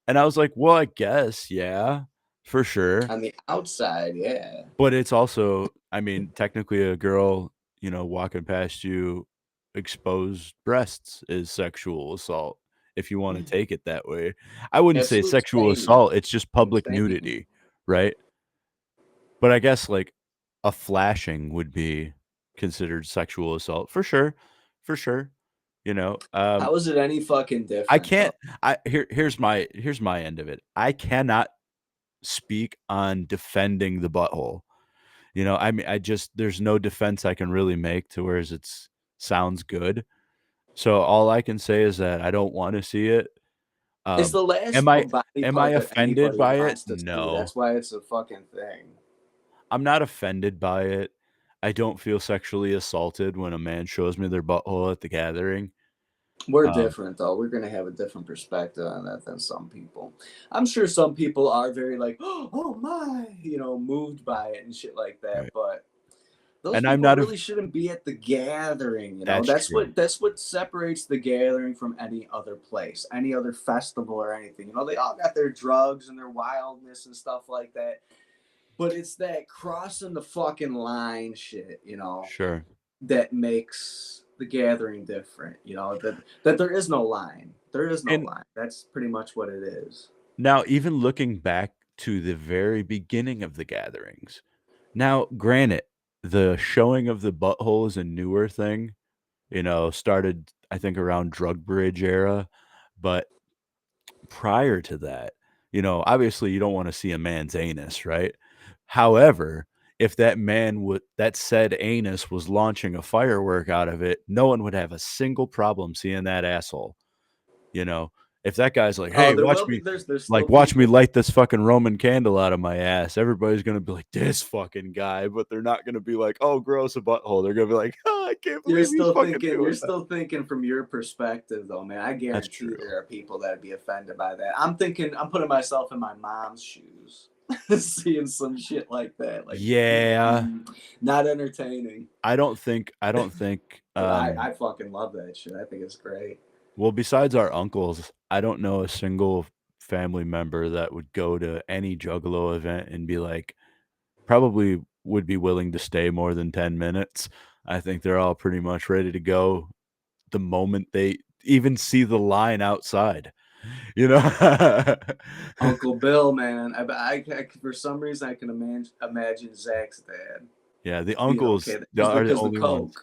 [SPEAKER 2] And I was like, well, I guess, yeah, for sure.
[SPEAKER 3] On the outside, yeah.
[SPEAKER 2] But it's also, I mean, technically a girl, you know, walking past you exposed breasts is sexual assault if you want to take it that way. I wouldn't say
[SPEAKER 3] Absolute
[SPEAKER 2] sexual
[SPEAKER 3] insane.
[SPEAKER 2] assault, it's just public
[SPEAKER 3] Insane.
[SPEAKER 2] nudity, right? But I guess like a flashing would be considered sexual assault for sure. For sure. You know,
[SPEAKER 3] How is it any fucking
[SPEAKER 2] I
[SPEAKER 3] different though?
[SPEAKER 2] can't here's my end of it. I cannot speak on defending the butthole. You know, I mean, I just there's no defense I can really make to whereas it's sounds good. So all I can say is that I don't want to see it.
[SPEAKER 3] It's
[SPEAKER 2] Um,
[SPEAKER 3] the
[SPEAKER 2] am
[SPEAKER 3] last
[SPEAKER 2] I
[SPEAKER 3] body
[SPEAKER 2] am I
[SPEAKER 3] part that
[SPEAKER 2] offended
[SPEAKER 3] anybody
[SPEAKER 2] by it?
[SPEAKER 3] wants to see.
[SPEAKER 2] No.
[SPEAKER 3] That's why it's a fucking thing.
[SPEAKER 2] I'm not offended by it. I don't feel sexually assaulted when a man shows me their butthole at the gathering.
[SPEAKER 3] We're
[SPEAKER 2] Um,
[SPEAKER 3] different though. We're gonna have a different perspective on that than some people. I'm sure some people are very like, oh my, moved by it and shit like that.
[SPEAKER 2] right.
[SPEAKER 3] But those
[SPEAKER 2] And I'm
[SPEAKER 3] people
[SPEAKER 2] not a
[SPEAKER 3] really shouldn't be at the gathering.
[SPEAKER 2] that's true.
[SPEAKER 3] That's what separates the gathering from any other place, any other festival or anything. They all got their drugs and their wildness and stuff like that. But it's that crossing the fucking line shit,
[SPEAKER 2] Sure.
[SPEAKER 3] that makes the gathering different. That there is no line. There is no
[SPEAKER 2] And
[SPEAKER 3] line. That's pretty much what it is.
[SPEAKER 2] now even looking back to the very beginning of the gatherings. Now, granted, the showing of the butthole is a newer thing, you know, started I think around drug bridge era, but prior to that, you know, obviously you don't want to see a man's anus, right? However, if that man would that said anus was launching a firework out of it, no one would have a single problem seeing that asshole. You know, if that guy's like,
[SPEAKER 3] Oh,
[SPEAKER 2] "Hey,
[SPEAKER 3] there will be. There's still
[SPEAKER 2] watch me
[SPEAKER 3] people.
[SPEAKER 2] light this fucking Roman candle out of my ass," everybody's gonna be like, "This fucking guy," but they're not gonna be like, "Oh, gross, a butthole." They're gonna be like, "Oh, I can't
[SPEAKER 3] You're
[SPEAKER 2] believe he's
[SPEAKER 3] still
[SPEAKER 2] fucking
[SPEAKER 3] thinking. You're
[SPEAKER 2] doing that."
[SPEAKER 3] still thinking from your perspective, though, man. I
[SPEAKER 2] That's
[SPEAKER 3] guarantee
[SPEAKER 2] true.
[SPEAKER 3] there are people that'd be offended by that. I'm thinking. I'm putting myself in my mom's shoes. seeing some shit like that. Like,
[SPEAKER 2] Yeah,
[SPEAKER 3] not entertaining.
[SPEAKER 2] I don't think
[SPEAKER 3] But I fucking love that shit. I think it's great.
[SPEAKER 2] well, besides our uncles, I don't know a single family member that would go to any Juggalo event and be like, probably would be willing to stay more than 10 minutes. I think they're all pretty much ready to go the moment they even see the line outside, you know?
[SPEAKER 3] Uncle Bill, man. For some reason I can imagine Zach's dad
[SPEAKER 2] Yeah, the
[SPEAKER 3] being
[SPEAKER 2] uncles
[SPEAKER 3] okay because
[SPEAKER 2] are the
[SPEAKER 3] the
[SPEAKER 2] only ones.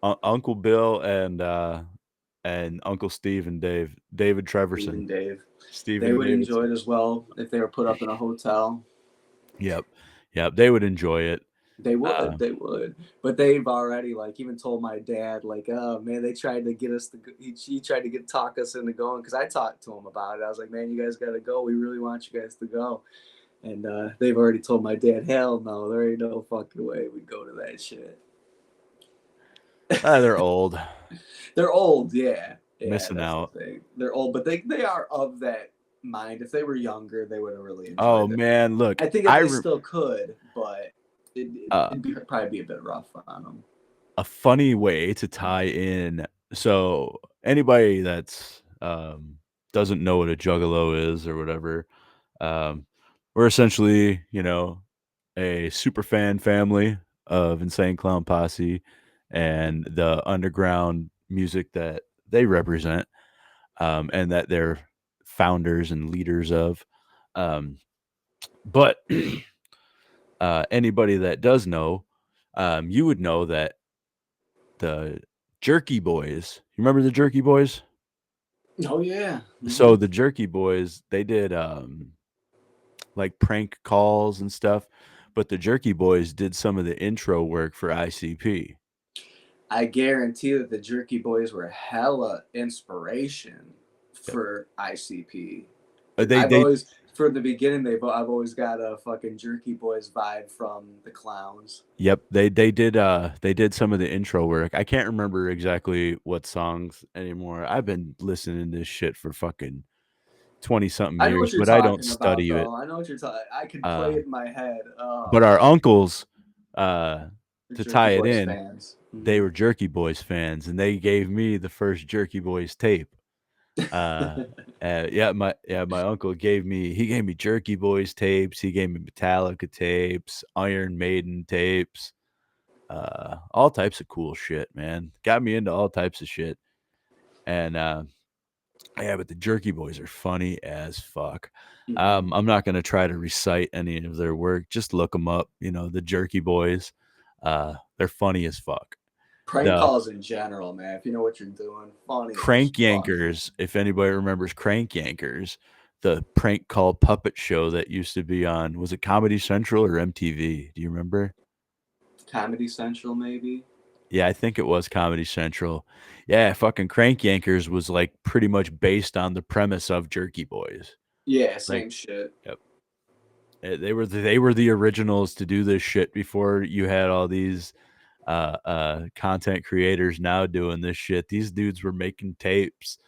[SPEAKER 3] coke.
[SPEAKER 2] Uncle Bill and Uncle Steve and David
[SPEAKER 3] Steve
[SPEAKER 2] Treverson.
[SPEAKER 3] and Dave, they
[SPEAKER 2] Stephen
[SPEAKER 3] would enjoy
[SPEAKER 2] Davidson.
[SPEAKER 3] it as well if they were put up in a hotel.
[SPEAKER 2] Yep. Yep, they would enjoy it.
[SPEAKER 3] They would, but they've already like even told my dad like, oh man, they tried to get us to. He tried to talk us into going because I talked to him about it. I was like, man, you guys got to go. We really want you guys to go. And they've already told my dad, hell no, there ain't no fucking way we'd go to that shit.
[SPEAKER 2] They're old,
[SPEAKER 3] They're old, yeah, yeah,
[SPEAKER 2] missing
[SPEAKER 3] that's the
[SPEAKER 2] out.
[SPEAKER 3] thing. They're old, but they are of that mind. If they were younger, they would have really
[SPEAKER 2] Oh
[SPEAKER 3] enjoyed it.
[SPEAKER 2] man, look,
[SPEAKER 3] I think that they still could, but
[SPEAKER 2] uh,
[SPEAKER 3] probably be a bit rough on them.
[SPEAKER 2] a funny way to tie in. So anybody that's doesn't know what a juggalo is or whatever, we're essentially, a super fan family of Insane Clown Posse and the underground music that they represent, and that they're founders and leaders of. Um, but anybody that does know, you would know that the Jerky Boys. You remember the Jerky Boys?
[SPEAKER 3] Oh yeah.
[SPEAKER 2] So the Jerky Boys, they did like prank calls and stuff, but the Jerky Boys did some of the intro work for ICP.
[SPEAKER 3] I guarantee that the Jerky Boys were hella inspiration
[SPEAKER 2] Yep.
[SPEAKER 3] for ICP.
[SPEAKER 2] They
[SPEAKER 3] I've
[SPEAKER 2] they
[SPEAKER 3] always, from the beginning, I've always got a fucking Jerky Boys vibe from the clowns.
[SPEAKER 2] Yep, they did some of the intro work. I can't remember exactly what songs anymore. I've been listening to this shit for fucking 20 something
[SPEAKER 3] I know
[SPEAKER 2] years,
[SPEAKER 3] what you're
[SPEAKER 2] but I don't
[SPEAKER 3] talking about,
[SPEAKER 2] study it.
[SPEAKER 3] though. I know what you're talking. I can play
[SPEAKER 2] Uh,
[SPEAKER 3] it in my head.
[SPEAKER 2] but
[SPEAKER 3] Oh
[SPEAKER 2] our
[SPEAKER 3] man,
[SPEAKER 2] uncles, uh,
[SPEAKER 3] the
[SPEAKER 2] to
[SPEAKER 3] Jerky
[SPEAKER 2] tie it
[SPEAKER 3] Boys
[SPEAKER 2] in,
[SPEAKER 3] fans.
[SPEAKER 2] they were Jerky Boys fans, and they gave me the first Jerky Boys tape. Uh, my uncle gave me Jerky Boys tapes. He gave me Metallica tapes, Iron Maiden tapes, all types of cool shit, man. Got me into all types of shit. And yeah, but the Jerky Boys are funny as fuck. I'm not gonna try to recite any of their work. Just look them up. The Jerky Boys. They're funny as fuck.
[SPEAKER 3] Prank
[SPEAKER 2] The
[SPEAKER 3] calls in general, man. If you know what you're doing, funny as
[SPEAKER 2] Crank
[SPEAKER 3] fuck.
[SPEAKER 2] Yankers, if anybody remembers Crank Yankers, the prank call puppet show that used to be on, was it Comedy Central or MTV? Do you remember?
[SPEAKER 3] Comedy Central, maybe.
[SPEAKER 2] Yeah, I think it was Comedy Central. Yeah, fucking Crank Yankers was like pretty much based on the premise of Jerky Boys.
[SPEAKER 3] Yeah,
[SPEAKER 2] Like,
[SPEAKER 3] same shit.
[SPEAKER 2] yep. They were the originals to do this shit before you had all these content creators now doing this shit. These dudes were making tapes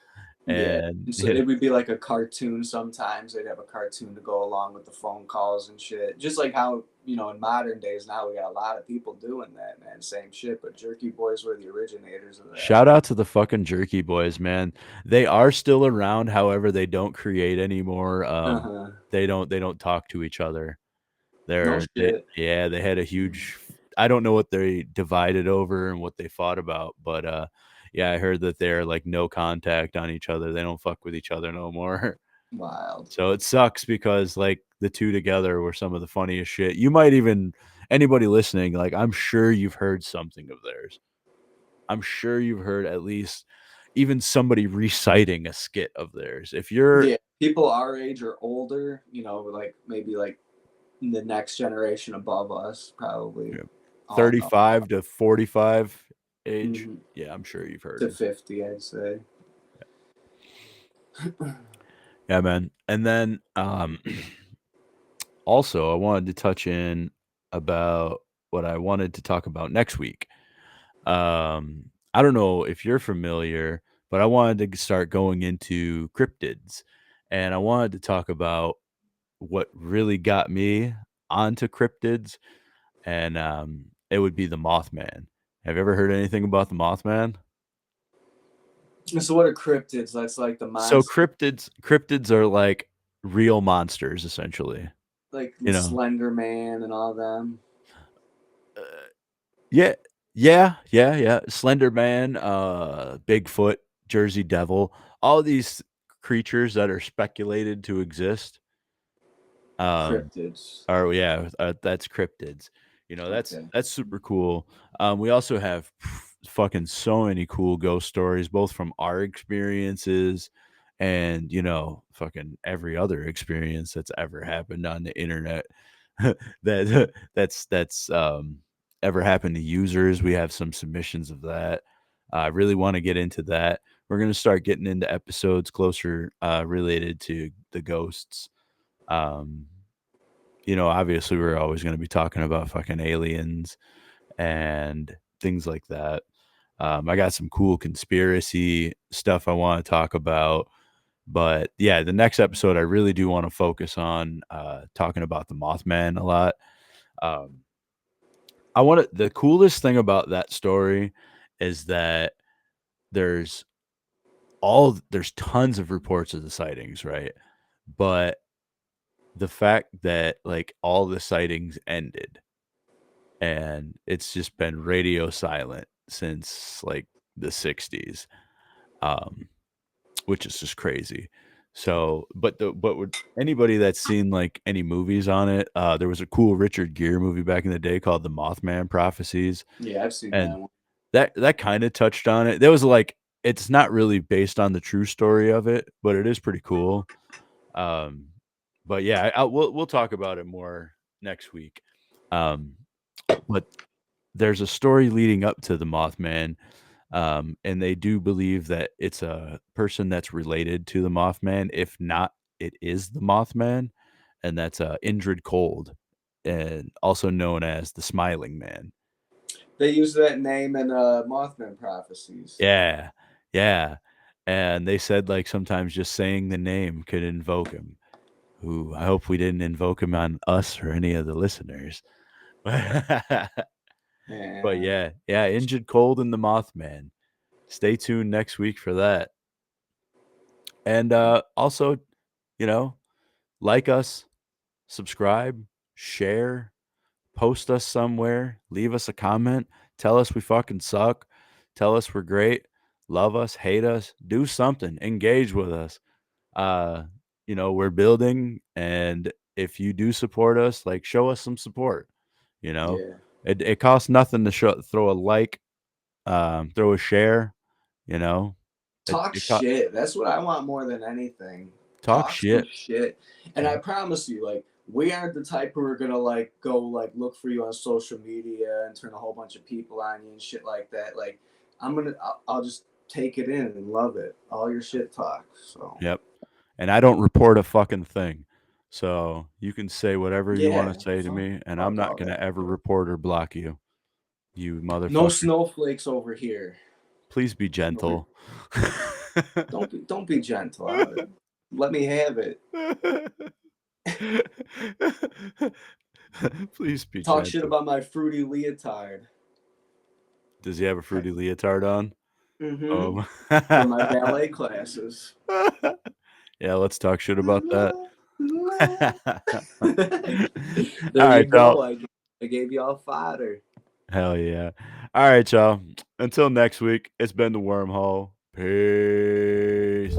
[SPEAKER 3] Yeah.
[SPEAKER 2] and
[SPEAKER 3] So it would be like a cartoon sometimes. They'd have a cartoon to go along with the phone calls and shit. Just like how, in modern days now we got a lot of people doing that, man. Same shit. But Jerky Boys were the originators of that.
[SPEAKER 2] shout out to the fucking Jerky Boys, man. They are still around, however, they don't create anymore.
[SPEAKER 3] Uh-huh.
[SPEAKER 2] They don't talk to each other.
[SPEAKER 3] No shit.
[SPEAKER 2] They had a huge. I don't know what they divided over and what they fought about, but yeah, I heard that they're like no contact on each other. They don't fuck with each other no more.
[SPEAKER 3] Wild.
[SPEAKER 2] So it sucks because like the two together were some of the funniest shit. You might even anybody listening, like I'm sure you've heard something of theirs. I'm sure you've heard at least even somebody reciting a skit of theirs. If you're
[SPEAKER 3] Yeah. People our age or older, like maybe like the next generation above us, probably all know
[SPEAKER 2] 35 to 45 age,
[SPEAKER 3] Mhm.
[SPEAKER 2] yeah, I'm sure you've heard
[SPEAKER 3] To
[SPEAKER 2] them.
[SPEAKER 3] 50, I'd say.
[SPEAKER 2] Yeah, man. And then also I wanted to touch in about what I wanted to talk about next week. I don't know if you're familiar, but I wanted to start going into cryptids, and I wanted to talk about what really got me onto cryptids, and it would be the Mothman. Have you ever heard anything about the Mothman?
[SPEAKER 3] So what are cryptids? That's like the
[SPEAKER 2] So
[SPEAKER 3] monster,
[SPEAKER 2] cryptids are like real monsters, essentially.
[SPEAKER 3] like
[SPEAKER 2] You know,
[SPEAKER 3] Slender Man and all them.
[SPEAKER 2] uh, yeah, yeah. Slender Man, Bigfoot, Jersey Devil, all these creatures that are speculated to exist. Um,
[SPEAKER 3] Cryptids.
[SPEAKER 2] Or yeah, that's cryptids.
[SPEAKER 3] Okay.
[SPEAKER 2] That's super cool. We also have fucking so many cool ghost stories, both from our experiences and fucking every other experience that's ever happened on the internet that's ever happened to users. We have some submissions of that. I really want to get into that. We're gonna start getting into episodes closer related to the ghosts. Um, obviously we're always going to be talking about fucking aliens and things like that. I got some cool conspiracy stuff I want to talk about, but yeah, the next episode I really do want to focus on talking about the Mothman a lot. Um, the coolest thing about that story is that there's there's tons of reports of the sightings, right? But the fact that like all the sightings ended and it's just been radio silent since like the 60s, um which is just crazy. So but would anybody that's seen like any movies on it, there was a cool Richard Gere movie back in the day called The Mothman Prophecies,
[SPEAKER 3] Yeah, I've seen
[SPEAKER 2] and
[SPEAKER 3] that one.
[SPEAKER 2] that kind of touched on it. That was like, it's not really based on the true story of it, but it is pretty cool. um but yeah, we'll talk about it more next week. um but there's a story leading up to the Mothman, and they do believe that it's a person that's related to the Mothman. If not, it is the Mothman, and that's Indrid Cold, and also known as the Smiling Man.
[SPEAKER 3] They use that name in Mothman prophecies.
[SPEAKER 2] Yeah, yeah, and they said like sometimes just saying the name could invoke him. Who I hope we didn't invoke him on us or any of the listeners. But
[SPEAKER 3] Yeah.
[SPEAKER 2] yeah, Injured Cold and the Mothman. Stay tuned next week for that. And also, you know, like us, subscribe, share, post us somewhere, leave us a comment, tell us we fucking suck, tell us we're great, love us, hate us, do something, engage with us. Uh, we're building, and if you do support us, like show us some support, you know.
[SPEAKER 3] Yeah.
[SPEAKER 2] It costs nothing to throw a like, throw a share, you know.
[SPEAKER 3] Talk shit. That's what I want more than anything.
[SPEAKER 2] Talk
[SPEAKER 3] Talk some
[SPEAKER 2] shit.
[SPEAKER 3] shit. And I promise you, like, we aren't the type who are gonna like go like look for you on social media and turn a whole bunch of people on you and shit like that. Like, I'll just take it in and love it. All your shit talk. So
[SPEAKER 2] Yep. And I don't report a fucking thing. So you can say whatever you want
[SPEAKER 3] yeah,
[SPEAKER 2] to say to me, and I'm
[SPEAKER 3] fuck
[SPEAKER 2] not
[SPEAKER 3] all
[SPEAKER 2] going to
[SPEAKER 3] that.
[SPEAKER 2] ever report or block you, you
[SPEAKER 3] No
[SPEAKER 2] motherfucker.
[SPEAKER 3] snowflakes over here.
[SPEAKER 2] Please be gentle.
[SPEAKER 3] Don't be gentle. Let me have it.
[SPEAKER 2] Please be
[SPEAKER 3] Talk shit
[SPEAKER 2] gentle.
[SPEAKER 3] about my fruity leotard.
[SPEAKER 2] Does he have a fruity leotard on?
[SPEAKER 3] Mm-hmm.
[SPEAKER 2] Oh.
[SPEAKER 3] For my ballet classes.
[SPEAKER 2] Yeah, let's talk shit about that. All
[SPEAKER 3] There you
[SPEAKER 2] right, y'all.
[SPEAKER 3] go. I gave you all fodder.
[SPEAKER 2] Hell yeah. All right, y'all. Until next week, it's been the Wormhole. Peace.